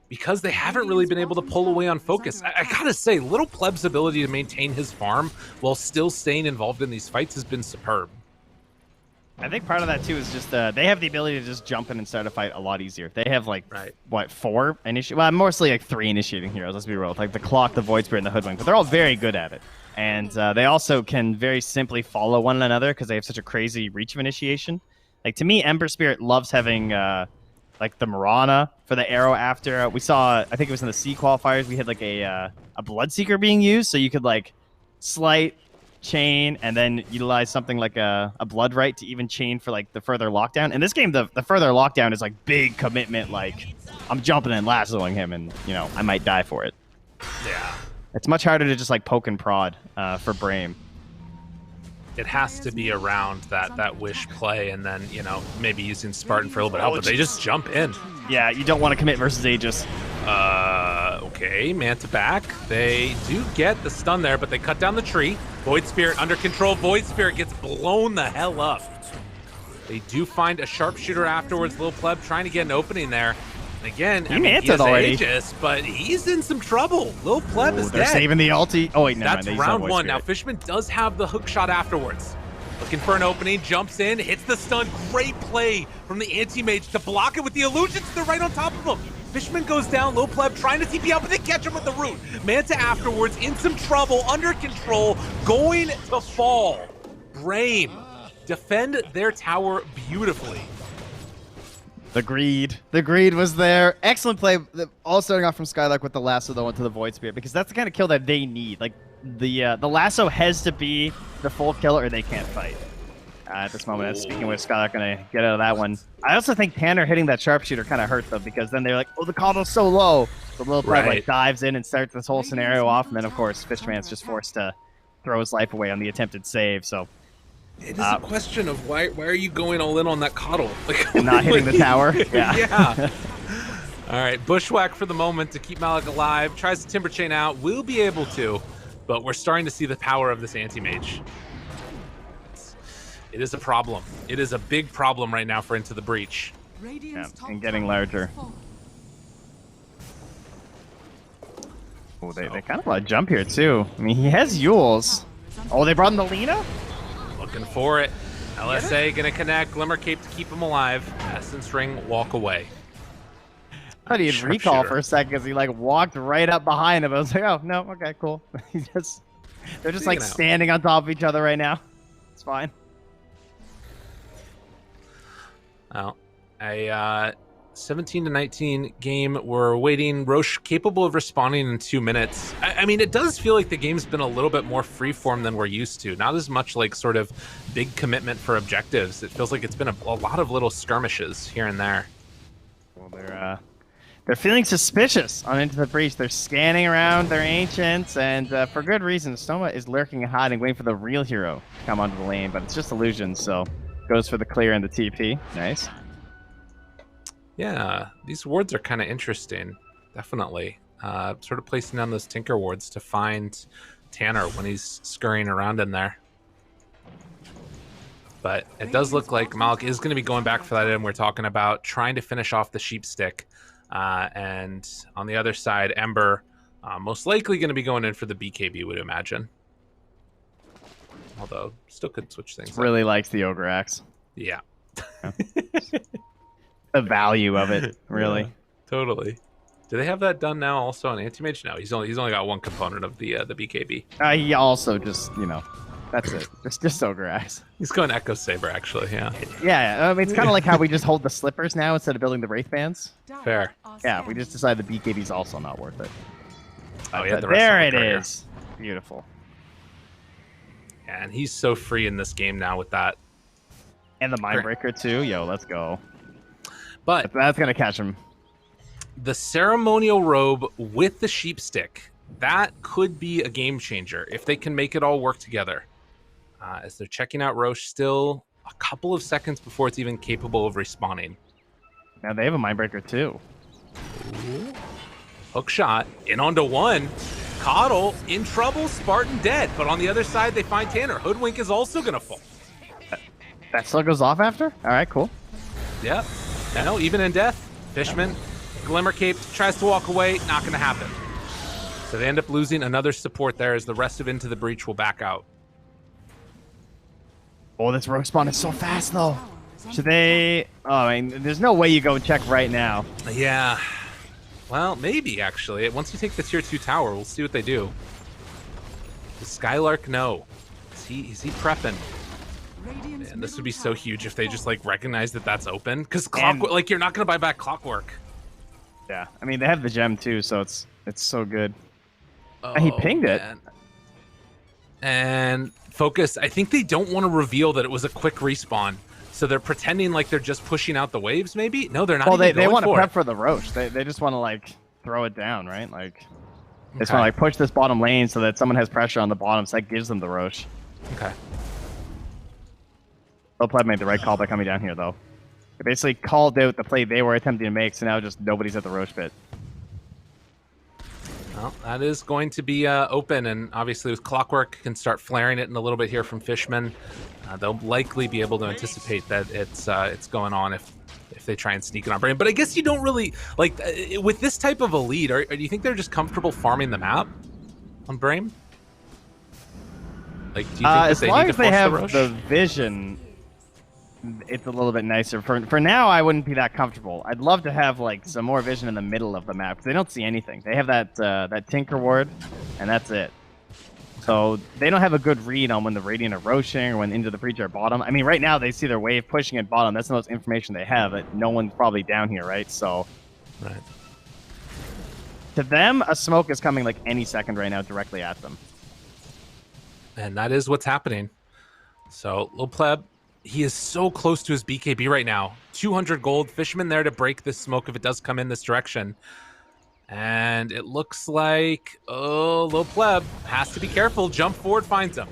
because they haven't really been able to pull away on focus. I gotta say, Little Pleb's ability to maintain his farm while still staying involved in these fights has been superb.
I think part of that too is just they have the ability to just jump in and start a fight a lot easier. They have like what 4 initiate? Well, mostly like 3 initiating heroes. Let's be real, like the Clock, the Void Spirit, and the Hoodwink. But they're all very good at it, and they also can very simply follow one another because they have such a crazy reach of initiation. Like to me, Ember Spirit loves having like the Mirana for the arrow after. We saw, I think it was in the C qualifiers, we had like a Bloodseeker being used, so you could like slight, chain, and then utilize something like a Blood Right to even chain for like the further lockdown. In this game, the further lockdown is like big commitment, like I'm jumping and lassoing him and, I might die for it.
Yeah.
It's much harder to just like poke and prod for Brame.
It has to be around that wish play and then, maybe using Spartan for a little bit of help, but they just jump in.
Yeah, you don't want to commit versus Aegis.
Okay, Manta back. They do get the stun there, but they cut down the tree. Void Spirit under control. Void Spirit gets blown the hell up. They do find a sharpshooter afterwards. Little Pleb trying to get an opening there. And again, he
has
already. Aegis, but he's in some trouble. Little Pleb is
they're
dead.
saving the ulti. Oh wait, no,
That's round 1. Now Fishman does have the hook shot afterwards. Looking for an opening, jumps in, hits the stun. Great play from the anti-mage to block it with the illusions. They're right on top of him. Fishman goes down, Low Pleb trying to TP out, but they catch him with the root. Manta afterwards, in some trouble, under control, going to fall. Brame defend their tower beautifully.
The greed was there. Excellent play. All starting off from Skylark with the lasso though into the Void Spirit, because that's the kind of kill that they need. Like the lasso has to be the full kill or they can't fight. At this moment, speaking with Skylark, gonna get out of that one. I also think Tanner hitting that sharpshooter kind of hurt them, because then they're like, oh, the coddle's so low. The little Pleb like dives in and starts this whole scenario off, and then of course Fishman's just forced to throw his life away on the attempted save. So
it is a question of why are you going all in on that coddle? Like,
and not hitting the tower. Yeah.
Yeah. All right, bushwhack for the moment to keep Malik alive. Tries to timber chain out, will be able to, but we're starting to see the power of this anti-mage. It is a problem. It is a big problem right now for Into the Breach.
Yeah, and getting larger. Oh, they kind of want to jump here too. I mean, he has Yules. Oh, they brought in the Lina?
Looking for it. LSA gonna connect. Glimmer Cape to keep him alive. Essence Ring, walk away.
I thought he had recall for a second because he like walked right up behind him. I was like, oh no, okay, cool. They're just like standing on top of each other right now. It's fine.
Well, a 17-19 game. We're waiting. Roche capable of responding in 2 minutes. I mean, it does feel like the game's been a little bit more freeform than we're used to. Not as much like sort of big commitment for objectives. It feels like it's been a lot of little skirmishes here and there.
Well, they're feeling suspicious on Into the Breach. They're scanning around their ancients, and for good reason. Stoma is lurking and hiding, waiting for the real hero to come onto the lane, but it's just illusions, so goes for the clear and the TP. Nice.
Yeah, these wards are kind of interesting. Definitely. Sort of placing down those Tinker wards to find Tanner when he's scurrying around in there. But it does look like Malik is going to be going back for that item we're talking about, trying to finish off the sheep stick. And on the other side, Ember most likely going to be going in for the BKB, would imagine. Although, still could switch things
really
up.
likes the Ogre Axe.
Yeah.
The value of it, really.
Yeah, totally. Do they have that done now also on Anti-Mage? No, he's only got one component of the BKB.
He also just, that's it. Just Ogre Axe.
He's going Echo Saber, actually, yeah.
Yeah, I mean, it's kind of like how we just hold the slippers now instead of building the Wraith Bands.
Fair.
Yeah, we just decided the BKB's also not worth it.
Oh, yeah,
there it is. Beautiful.
Yeah, and he's so free in this game now with that.
And the Mindbreaker, too. Yo, let's go.
But
that's going to catch him.
The ceremonial robe with the sheep stick, that could be a game changer if they can make it all work together. as they're checking out Roche still a couple of seconds before it's even capable of respawning.
Now they have a Mindbreaker too.
Ooh. Hook shot in onto one. Coddle in trouble, Spartan dead. But on the other side, they find Tanner. Hoodwink is also going to fall.
That still goes off after? All right, cool.
Yep. No, even in death, Fishman, Glimmer Cape, tries to walk away. Not going to happen. So they end up losing another support there as the rest of Into the Breach will back out.
Oh, this rogue spawn is so fast, though. Should they... Oh, I mean, there's no way you go check right now.
Yeah. Well, maybe, actually. Once you take the tier 2 tower, we'll see what they do. Does Skylark know? Is he prepping? Man, this would be so huge if they just, like, recognize that that's open. Because, like, you're not going to buy back Clockwork.
Yeah. I mean, they have the gem, too, so it's so good. Oh, he pinged it.
And Focus, I think they don't want to reveal that it was a quick respawn. So they're pretending like they're just pushing out the waves, maybe? No, they're not.
Well, they want to prep for the Roche. They just want to, like, throw it down, right? Like, they just want to, like, push this bottom lane so that someone has pressure on the bottom, so that gives them the Roche.
Okay.
Pleb made the right call by coming down here, though. They basically called out the play they were attempting to make, so now just nobody's at the Roche pit.
Well, that is going to be open, and obviously with Clockwork can start flaring it in a little bit here from Fishman. They'll likely be able to anticipate that it's going on if they try and sneak it on Brame. But I guess you don't really like with this type of a lead. Do you think they're just comfortable farming the map on Brame? Like, do you think
as
that
long
need
as
to
they
force
have the vision, it's a little bit nicer. For now, I wouldn't be that comfortable. I'd love to have like some more vision in the middle of the map because they don't see anything. They have that Tinker Ward, and that's it. So they don't have a good read on when the Radiant are roaching or when Into the Breach are bottom. I mean, right now they see their wave pushing at bottom. That's the most information they have. But no one's probably down here, right? So,
right.
To them, a smoke is coming like any second right now, directly at them.
And that is what's happening. So, Lil Pleb, he is so close to his BKB right now. 200 gold. Fishman there to break this smoke if it does come in this direction. And it looks like, oh, Lil Pleb has to be careful. Jump forward finds him.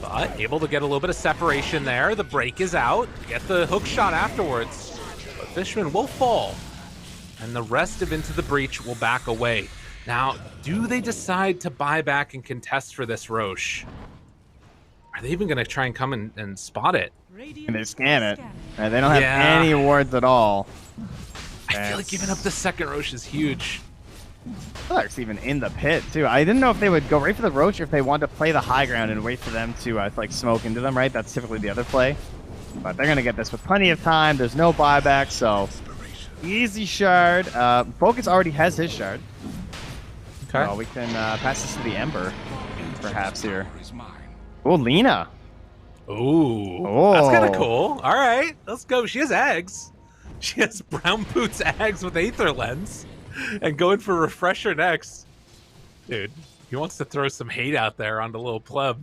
But able to get a little bit of separation there. The break is out. Get the hook shot afterwards. But Fishman will fall. And the rest of Into the Breach will back away. Now, do they decide to buy back and contest for this Roche? Are they even going to try and come and spot it?
And they scan it. And they don't have any wards at all.
I feel like giving up the second Roche is huge.
Clark's even in the pit, too. I didn't know if they would go right for the Roche or if they wanted to play the high ground and wait for them to, like, smoke into them, right? That's typically the other play. But they're going to get this with plenty of time. There's no buyback, so easy shard. Focus already has his shard.
Okay.
So we can pass this to the Ember, perhaps, here. Oh, Lena.
Ooh.
Oh.
That's kind of cool. All right, let's go. She has eggs. She has Brown Boots eggs with Aether Lens. And going for Refresher next. Dude, he wants to throw some hate out there on the Little Pleb.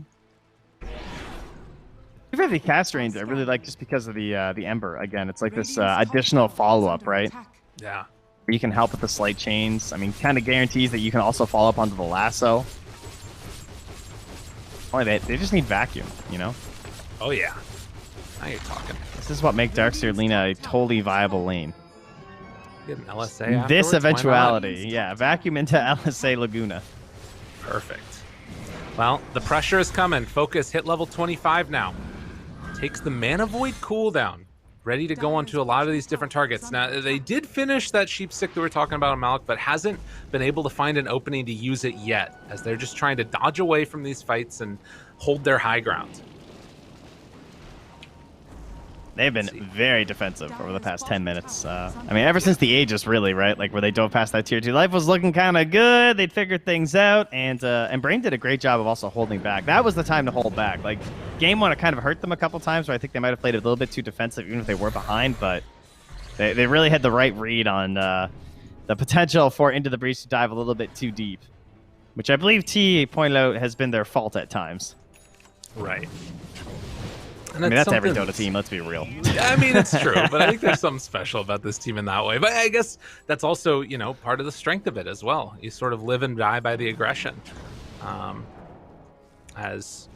Even the cast range, I really like just because of the Ember. Again, it's like this additional follow-up, right?
Yeah.
Where you can help with the slight chains. I mean, kind of guarantees that you can also follow up onto the lasso. Only they just need vacuum, you know?
Oh, yeah. Now you're talking.
This is what makes Darkseer Lena a totally viable lane.
Get an LSA afterwards?
This
Why
eventuality,
not?
yeah. Vacuum into LSA Laguna.
Perfect. Well, the pressure is coming. Focus hit level 25 now. Takes the Mana Void cooldown. Ready to go onto a lot of these different targets. Now, they did finish that Sheep Stick that we were talking about on Malik, but hasn't been able to find an opening to use it yet, as they're just trying to dodge away from these fights and hold their high ground.
They've been very defensive over the past 10 minutes. I mean, ever since the Aegis, really, right? Like, where they dove past that tier 2. Life was looking kind of good. They'd figured things out, and Brame did a great job of also holding back. That was the time to hold back. Like, game 1, it kind of hurt them a couple times, where I think they might have played a little bit too defensive, even if they were behind, but they really had the right read on the potential for Into the Breach to dive a little bit too deep, which I believe T pointed out has been their fault at times.
Right.
I mean, that's every Dota team, let's be real.
I mean, it's true, but I think there's something special about this team in that way. But I guess that's also, you know, part of the strength of it as well. You sort of live and die by the aggression. As,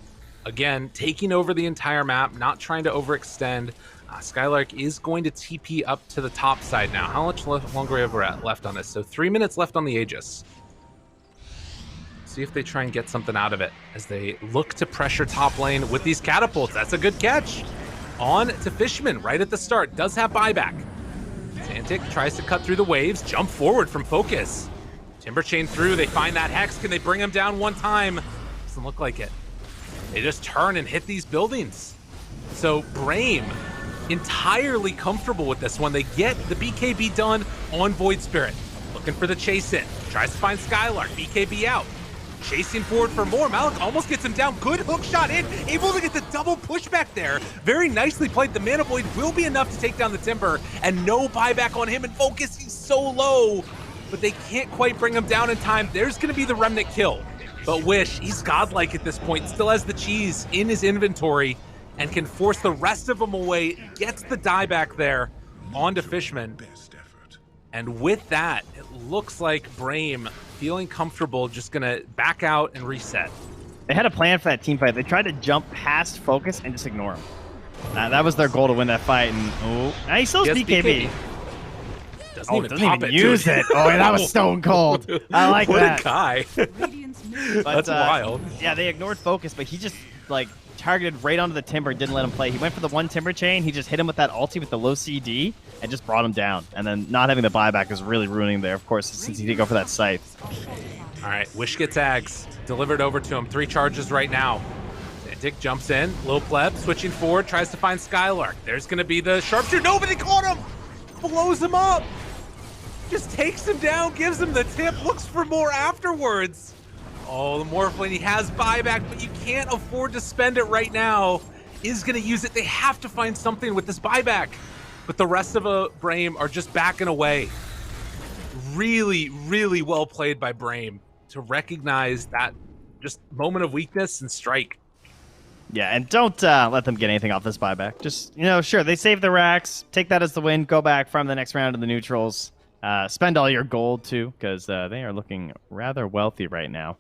again, taking over the entire map, not trying to overextend. Skylark is going to TP up to the top side now. How much longer we have left on this? So 3 minutes left on the Aegis. See if they try and get something out of it as they look to pressure top lane with these catapults. That's a good catch. On to Fishman right at the start. Does have buyback. Xantic tries to cut through the waves. Jump forward from Focus. Timber chain through. They find that Hex. Can they bring him down one time? Doesn't look like it. They just turn and hit these buildings. So Brame entirely comfortable with this one. They get the BKB done on Void Spirit. Looking for the chase in. Tries to find Skylark. BKB out. Chasing forward for more. Malik almost gets him down. Good hook shot in. Able to get the double pushback there. Very nicely played. The Mana Void will be enough to take down the Timber. And no buyback on him. And Focus, he's so low. But they can't quite bring him down in time. There's going to be the Remnant kill. But Wish, he's godlike at this point. Still has the cheese in his inventory. And can force the rest of them away. Gets the dieback there onto Fishman. And with that, it looks like Brame, feeling comfortable, just gonna back out and reset.
They had a plan for that team fight. They tried to jump past Focus and just ignore him. That was their goal to win that fight. And now he still has BKB.
Doesn't even pop it,
use it. Oh, that was stone cold. I like
what
that.
A guy. That's wild.
Yeah, they ignored Focus, but he just like targeted right onto the Timber, didn't let him play. He went for the one Timber chain. He just hit him with that ulti with the low CD and just brought him down. And then not having the buyback is really ruining there, of course, since he did go for that scythe.
All right, Wish gets Ags delivered over to him. 3 charges right now. Dick jumps in, low pleb, switching forward, tries to find Skylark. There's going to be the sharpshooter. Nobody caught him. Blows him up. Just takes him down, gives him the tip, looks for more afterwards. Oh, the Morphling, he has buyback, but you can't afford to spend it right now. Is going to use it. They have to find something with this buyback. But the rest of Brame are just backing away. Really, really well played by Brame to recognize that just moment of weakness and strike.
Yeah, and don't let them get anything off this buyback. Just, sure, they save the racks, take that as the win, go back from the next round to the neutrals. Spend all your gold, too, because they are looking rather wealthy right now.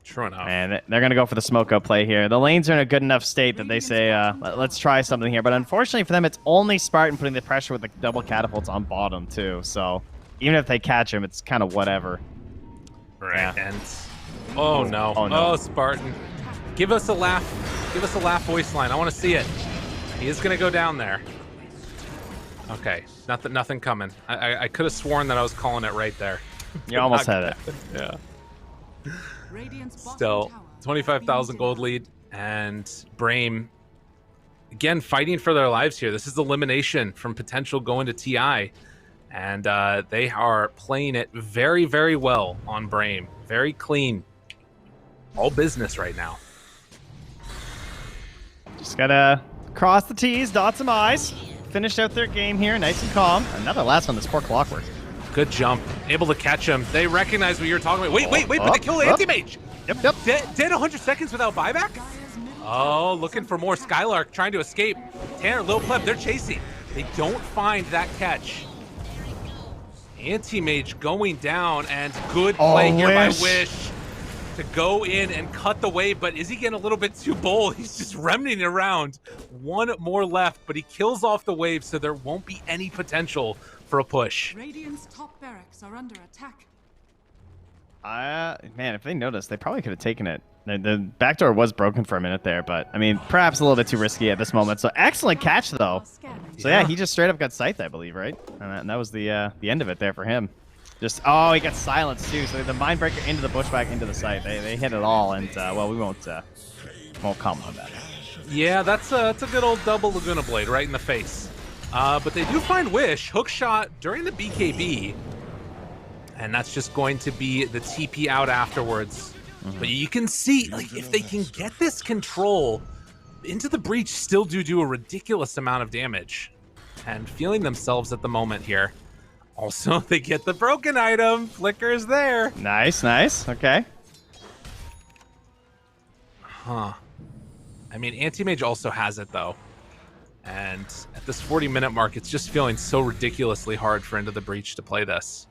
True enough.
And they're going to go for the smoke-up play here. The lanes are in a good enough state that they say, let's try something here. But unfortunately for them, it's only Spartan putting the pressure with the double catapults on bottom, too. So even if they catch him, it's kind of whatever.
Right,
yeah.
and... Oh, no. Oh, Spartan. Give us a laugh. Give us a laugh voice line. I want to see it. He is going to go down there. Okay, nothing coming. I could have sworn that I was calling it right there.
You almost had it.
Yeah. Still, 25,000 gold lead, and Brame, again, fighting for their lives here. This is elimination from potential going to TI, and they are playing it very, very well on Brame. Very clean. All business right now.
Just gotta cross the T's, dot some I's. Finished out their game here, nice and calm. Another last one, this poor Clockwork.
Good jump. Able to catch him. They recognize what you're talking about. Wait, but they killed the anti-mage.
Yep.
Dead 100 seconds without buyback? Oh, looking for more. Skylark trying to escape. Tanner, Lil Pleb, they're chasing. They don't find that catch. Anti-mage going down, and good play here by Wish to go in and cut the wave, but is he getting a little bit too bold? He's just remnanting around. One more left, but he kills off the wave, so there won't be any potential for a push.
Radiant's top barracks are under attack.
Man, if they noticed, they probably could have taken it. The backdoor was broken for a minute there, but I mean, perhaps a little bit too risky at this moment. So excellent catch, though. So yeah, he just straight up got scythed, I believe, right? And that was the end of it there for him. Just he got silenced too. So the Mindbreaker into the Bushback into the scythe. They hit it all, and well, we won't comment on that.
Yeah, that's a good old double Laguna Blade right in the face. But they do find Wish, hook shot during the BKB, and that's just going to be the TP out afterwards. Mm-hmm. But you can see, like, if they can get this control, Into the Breach still do a ridiculous amount of damage, and feeling themselves at the moment here. Also, they get the broken item. Flicker's there.
Nice. Okay.
Huh. I mean, Anti-Mage also has it, though. And at this 40-minute mark, it's just feeling so ridiculously hard for Into the Breach to play this.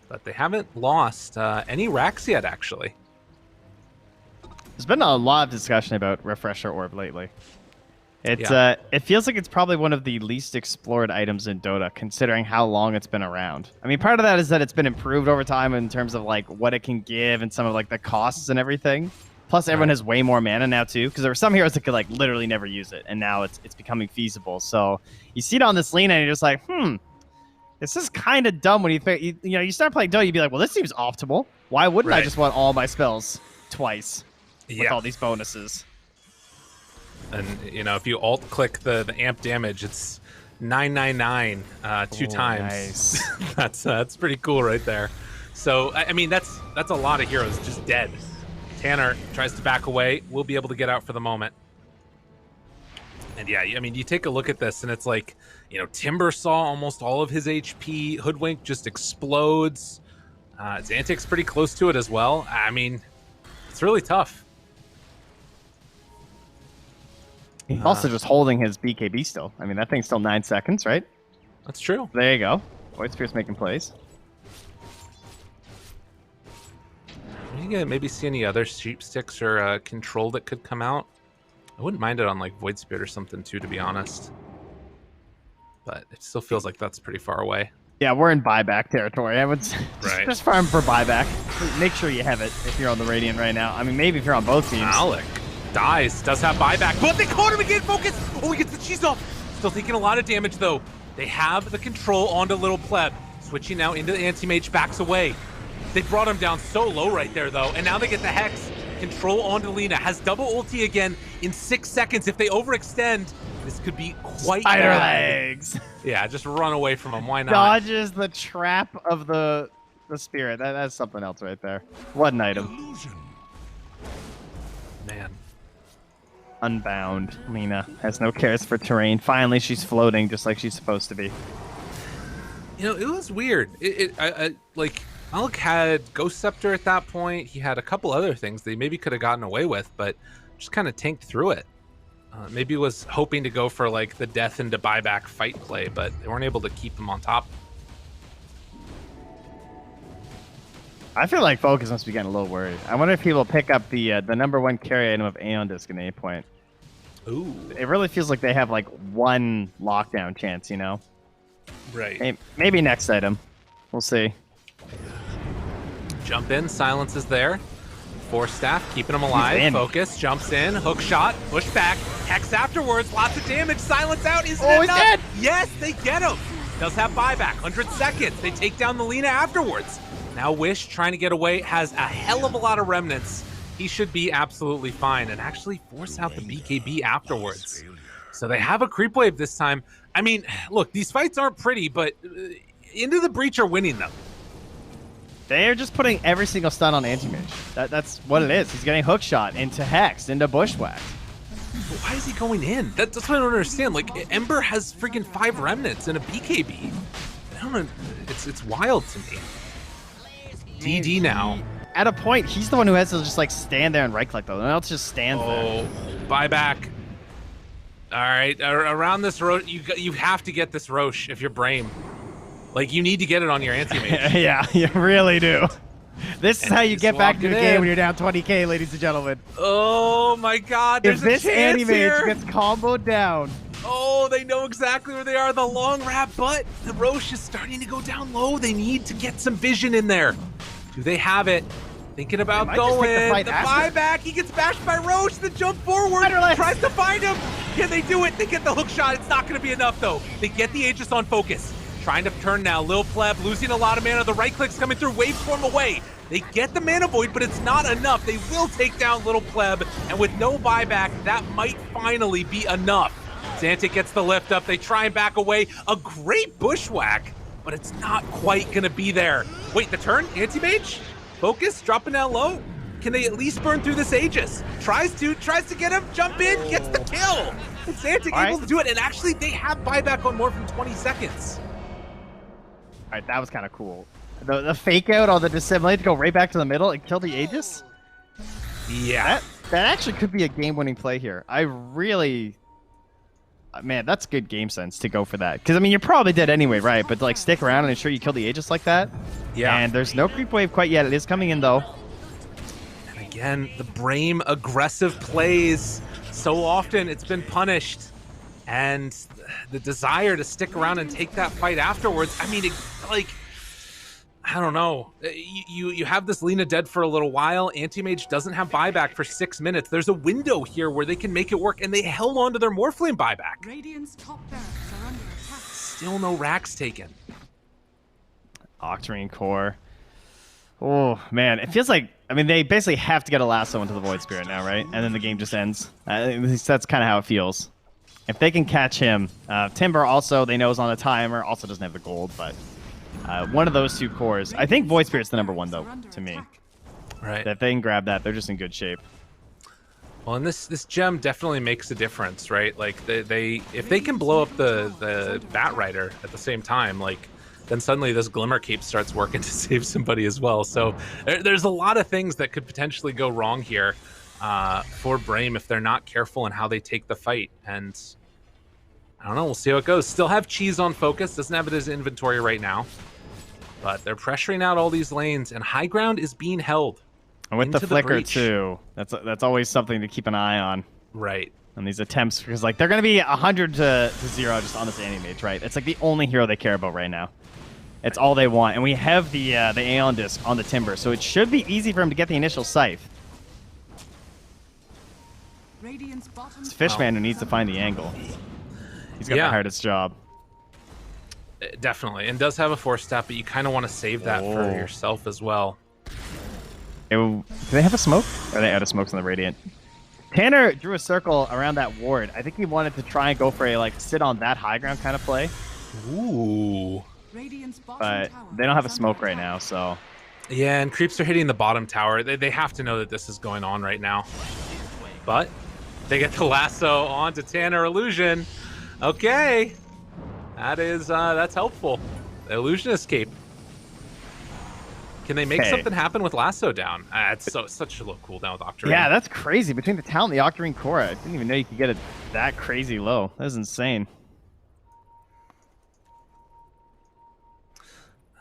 But they haven't lost any racks yet, actually.
There's been a lot of discussion about Refresher Orb lately. It feels like it's probably one of the least explored items in Dota, considering how long it's been around. I mean, part of that is that it's been improved over time in terms of like what it can give and some of like the costs and everything. Plus, everyone has way more mana now too, because there were some heroes that could like literally never use it, and now it's becoming feasible. So you see it on this lane, and you're just like, this is kind of dumb. When you start playing Dota, you'd be like, well, this seems optimal. Why wouldn't I just want all my spells twice with all these bonuses?
And if you alt click the amp damage, it's 999 two times.
Nice.
That's pretty cool right there. So I mean that's a lot of heroes just dead. Tanner tries to back away. We'll be able to get out for the moment. And yeah, I mean, you take a look at this and it's like, Timber saw almost all of his HP. Hoodwink just explodes. Xantic's pretty close to it as well. I mean, it's really tough.
He's also just holding his BKB still. I mean, that thing's still 9 seconds, right?
That's true.
There you go. Void Spear's making plays.
You gonna maybe see any other sheep sticks or control that could come out? I wouldn't mind it on like Void Spirit or something too, to be honest. But it still feels like that's pretty far away.
Yeah, we're in buyback territory. I would just farm for buyback. Make sure you have it if you're on the Radiant right now. I mean, maybe if you're on both teams.
Alec does have buyback, but they caught him again. Focus! Oh, he gets the cheese off. Still taking a lot of damage though. They have the control onto Little Pleb. Switching now into the anti-mage, backs away. They brought him down so low right there, though, and now they get the Hex. Control onto Lina. Has double ulti again in 6 seconds. If they overextend, this could be quite
Spider
bad.
legs.
Yeah, just run away from him. Why not?
Dodges the trap of the spirit. That's something else right there. What an item.
Man.
Unbound. Lina has no cares for terrain. Finally, she's floating just like she's supposed to be.
It was weird. Like, Alec had Ghost Scepter at that point. He had a couple other things they maybe could have gotten away with, but just kind of tanked through it. Maybe was hoping to go for like the death into buyback fight play, but they weren't able to keep him on top.
I feel like Focus must be getting a little worried. I wonder if he will pick up the #1 carry item of Aeon Disc at any point.
Ooh.
It really feels like they have like one lockdown chance,
Right.
Maybe next item. We'll see.
Jump in, silence is there. Force staff, keeping him alive. Focus, jumps in, hook shot, push back, Hex afterwards, lots of damage, silence out, isn't it enough?
He's dead!
Yes, they get him. Does have buyback, 100 seconds. They take down the Lina afterwards. Now Wish, trying to get away, has a hell of a lot of remnants. He should be absolutely fine and actually force out the BKB afterwards. So they have a creep wave this time. I mean, look, these fights aren't pretty, but Into the Breach are winning them.
They're just putting every single stun on Anti-Mage. That's what it is. He's getting hookshot into Hex, into Bushwhack.
Why is he going in? That's what I don't understand. Like, Ember has freaking 5 remnants and a BKB. I don't know. It's wild to me. DD now.
At a point, he's the one who has to just like stand there and right-click though. No one else just stands there.
Buyback. All right, around this Roche, you have to get this Roche if you're Brame. Like, you need to get it on your anti-mage.
Yeah, you really do. This is how you get back to the game when you're down 20k, ladies and gentlemen.
Oh my god, there's
if this
a chance
anti-mage
here.
gets comboed down.
Oh, they know exactly where they are. The long wrap, but the Roche is starting to go down low. They need to get some vision in there. Do they have it? Thinking about going. The buyback. He gets bashed by Roche. The jump forward. Tries to find him. Can they do it? They get the hook shot. It's not going to be enough, though. They get the Aegis on focus. Trying to turn now. Lil Pleb losing a lot of mana. The right click's coming through. Waves form away. They get the mana void, but it's not enough. They will take down Little Pleb. And with no buyback, that might finally be enough. Xantic gets the lift up. They try and back away. A great bushwhack, but it's not quite going to be there. Wait, the turn? Anti-mage? Focus, dropping down low. Can they at least burn through this Aegis? Tries to get him, jump in, gets the kill. And Xantic able to do it, and actually they have buyback on more than 20 seconds.
All right, that was kind of cool. The fake out on the dissimulate to go right back to the middle and kill the Aegis?
Yeah.
That actually could be a game-winning play here. I really... Man, that's good game sense to go for that. Because, I mean, you're probably dead anyway, right? But, like, stick around and ensure you kill the Aegis like that.
Yeah.
And there's no creep wave quite yet. It is coming in, though.
again, the Brame aggressive plays. So often it's been punished. And the desire to stick around and take that fight afterwards. I mean, I don't know. You have this Lena dead for a little while. Anti-Mage doesn't have buyback for 6 minutes. There's a window here where they can make it work, and they held on to their Morphling buyback.
Radiant's top barracks are under attack.
Still no racks taken.
Octarine Core. Oh, man. It feels like, I mean, they basically have to get a lasso into the Void Spirit now, right? And then the game just ends. At least that's kind of how it feels. If they can catch him, Timber also, they know is on a timer, also doesn't have the gold, but one of those two cores. I think Void Spirit's the number one, though, to me.
Right.
If they can grab that, they're just in good shape.
Well, and this gem definitely makes a difference, right? Like, they if they can blow up the Bat Rider at the same time, like, then suddenly this Glimmer Cape starts working to save somebody as well. So there's a lot of things that could potentially go wrong here for Brame if they're not careful in how they take the fight. And I don't know, we'll see how it goes. Still have Cheese on focus, doesn't have it as inventory right now. But they're pressuring out all these lanes, and high ground is being held.
And with the flicker,
breach.
too. That's always something to keep an eye on.
Right.
On these attempts, because like they're going to be 100 to 0 just on this Anti-Mage, right? It's like the only hero they care about right now. It's all they want. And we have the Aeon Disc on the Timber, so it should be easy for him to get the initial scythe.
Radiant's bottom
It's Fishman who needs to find the angle. He's got the hardest job.
Definitely. And does have a 4-step, but you kind of want to save that for yourself as well.
Do they have a smoke? Or are they out of smokes on the Radiant? Tanner drew a circle around that ward. I think he wanted to try and go for a like sit on that high ground kind of play.
Ooh.
Radiant's bottom
But
tower
they don't have a
is
smoke
under
right
attack.
now, so...
Yeah, and creeps are hitting the bottom tower. They have to know that this is going on right now. But they get the lasso onto Tanner Illusion. Okay. That's helpful. The illusion escape. Can they make something happen with lasso down? It's such a low cooldown with Octarine.
Yeah, that's crazy. Between the talent and the Octarine Core, I didn't even know you could get it that crazy low. That is insane.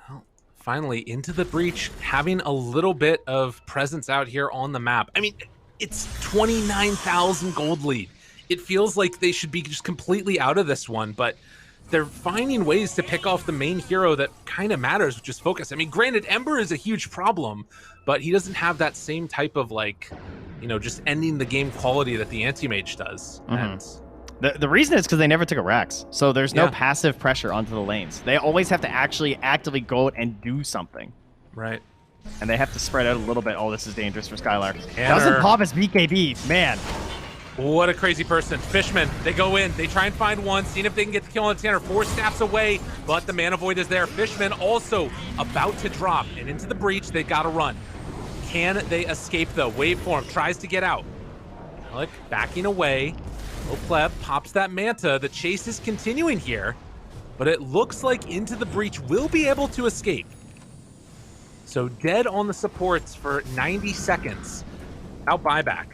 Well, finally, into the breach, having a little bit of presence out here on the map. I mean, it's 29,000 gold lead. It feels like they should be just completely out of this one, but they're finding ways to pick off the main hero that kind of matters, which is focus. I mean, granted, Ember is a huge problem, but he doesn't have that same type of, like, you know, just ending the game quality that the Anti-Mage does. And
the reason is because they never took a Rax, so there's no passive pressure onto the lanes. They always have to actually actively go out and do something.
Right.
And they have to spread out a little bit. Oh, this is dangerous for Skylark.
Tanner.
Doesn't pop his BKB, man.
What a crazy person. Fishman, they go in. They try and find one, seeing if they can get the kill on Tanner. 4 snaps away, but the Mana Void is there. Fishman also about to drop, and into the breach, they got to run. Can they escape, though? Waveform tries to get out. Alec backing away. Pleb pops that Manta. The chase is continuing here, but it looks like Into the Breach will be able to escape. So dead on the supports for 90 seconds. Out buyback.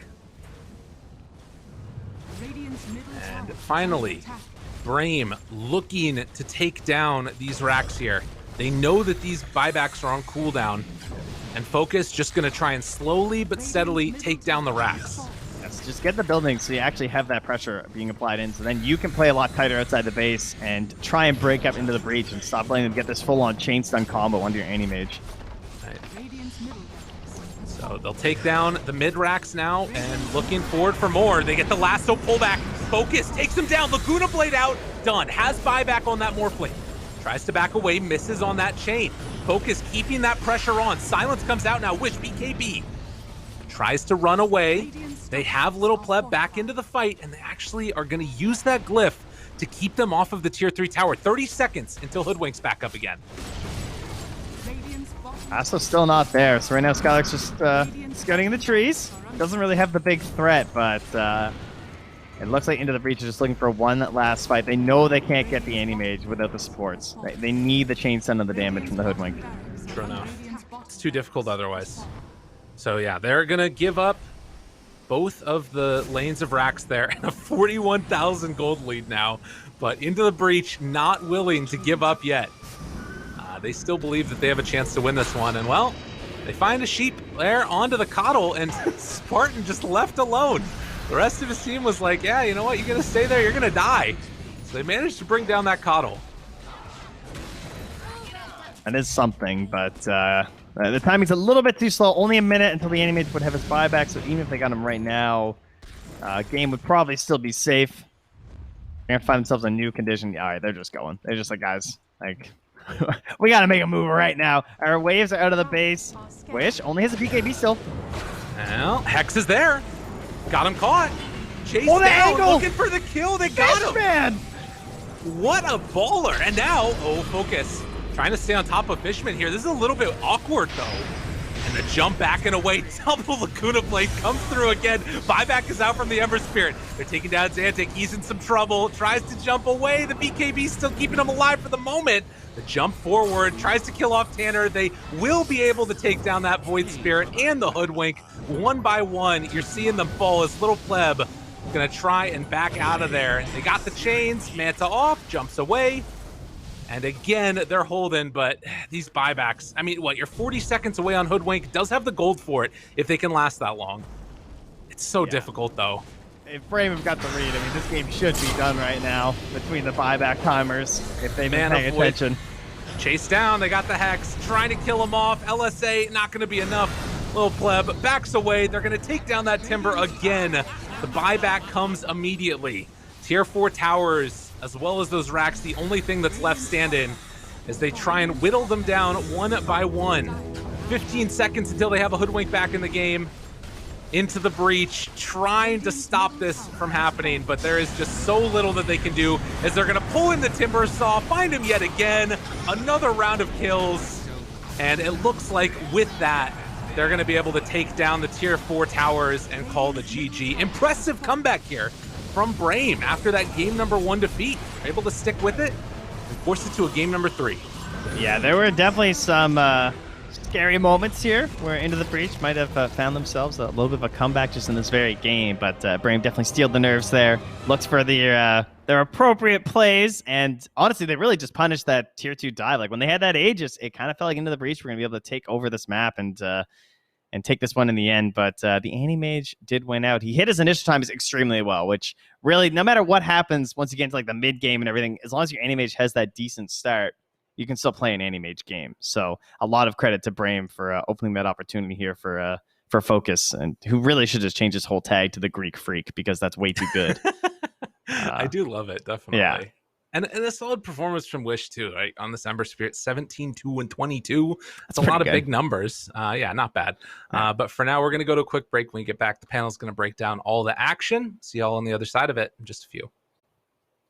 And finally, Brame looking to take down these racks here. They know that these buybacks are on cooldown, and Focus just going to try and slowly but steadily take down the racks.
Yes, just get the building so you actually have that pressure being applied in, so then you can play a lot tighter outside the base and try and break up into the breach and stop letting them get this full-on chain stun combo under your Anti-Mage.
So they'll take down the mid racks now, and looking forward for more. They get the lasso pullback. Focus takes him down. Laguna Blade out. Done. Has buyback on that Morphling. Tries to back away. Misses on that chain. Focus keeping that pressure on. Silence comes out now. Wish BKB. Tries to run away. They have Little Pleb back into the fight, and they actually are going to use that glyph to keep them off of the tier 3 tower. 30 seconds until Hoodwink's back up again.
Lasso's still not there, so right now Skylark's just scouting in the trees. Doesn't really have the big threat, but it looks like Into the Breach is just looking for one last fight. They know they can't get the Anti-Mage without the supports. They need the chain stun of the damage from the Hoodwink.
True enough. It's too difficult otherwise. So yeah, they're going to give up both of the lanes of racks there, and a 41,000 gold lead now. But Into the Breach not willing to give up yet. They still believe that they have a chance to win this one, and well, They find a sheep there onto the coddle, and Spartan just left alone. The rest of his team was like, yeah, you know what? You're going to stay there. You're going to die. So they managed to bring down that coddle.
That is something, but the timing's a little bit too slow. Only a minute until the enemy would have his buyback, so even if they got him right now, game would probably still be safe. They're going to find themselves in a new condition. All right, they're just going. They're just like, guys, like, we got to make a move right now. Our waves are out of the base. Wish only has a BKB still.
Well, Hex is there. Got him caught. Chase
Oh, the
down,
angle!
looking for the kill. They got him.
Man!
What a baller. And now, focus. Trying to stay on top of Fishman here. This is a little bit awkward, though. And the jump back and away. Double Lacuna Blade comes through again. Buyback is out from the Ember Spirit. They're taking down Xantic. He's in some trouble. Tries to jump away. The BKB still keeping him alive for the moment. The jump forward. Tries to kill off Tanner. They will be able to take down that Void Spirit and the Hoodwink. One by one, you're seeing them fall as Little Pleb gonna try and back out of there. They got the chains. Manta off. Jumps away. And again, they're holding, but these buybacks, I mean, what, you're 40 seconds away on Hoodwink, does have the gold for it if they can last that long. It's so difficult, though.
If Brame have got the read, I mean, this game should be done right now between the buyback timers if they've been paying attention.
Chase down, they got the Hex, trying to kill him off. LSA, not going to be enough. Little Pleb backs away. They're going to take down that Timber again. The buyback comes immediately. Tier 4 towers, as well as those racks, the only thing that's left standing as they try and whittle them down one by one. 15 seconds until they have a Hoodwink back in the game. Into the breach, trying to stop this from happening, but there is just so little that they can do as they're going to pull in the Timber Saw, find him yet again. Another round of kills, and it looks like with that, they're going to be able to take down the Tier 4 towers and call the GG. Impressive comeback here from Brame after that game number 1 defeat. They're able to stick with it and force it to a game number 3.
Yeah, there were definitely some scary moments here where Into the Breach might have found themselves a little bit of a comeback just in this very game, but Brame definitely steeled the nerves there. Looks for their appropriate plays, and honestly, they really just punished that Tier 2 dive. Like when they had that Aegis, it kind of felt like Into the Breach were going to be able to take over this map and take this one in the end, but the Anti-Mage did win out. He hit his initial times extremely well, which really, no matter what happens once you get into like the mid-game and everything, as long as your Anti-Mage has that decent start, you can still play an Anti-Mage game. So a lot of credit to Brame for opening that opportunity here for Focus, and who really should just change his whole tag to the Greek Freak, because that's way too good.
I do love it, definitely.
Yeah.
And a solid performance from Wish, too, right? On this Ember Spirit, 17, 2, and 22. That's a lot of big numbers. Yeah, not bad. But for now, we're going to go to a quick break. When we get back, the panel's going to break down all the action. See y'all on the other side of it in just a few.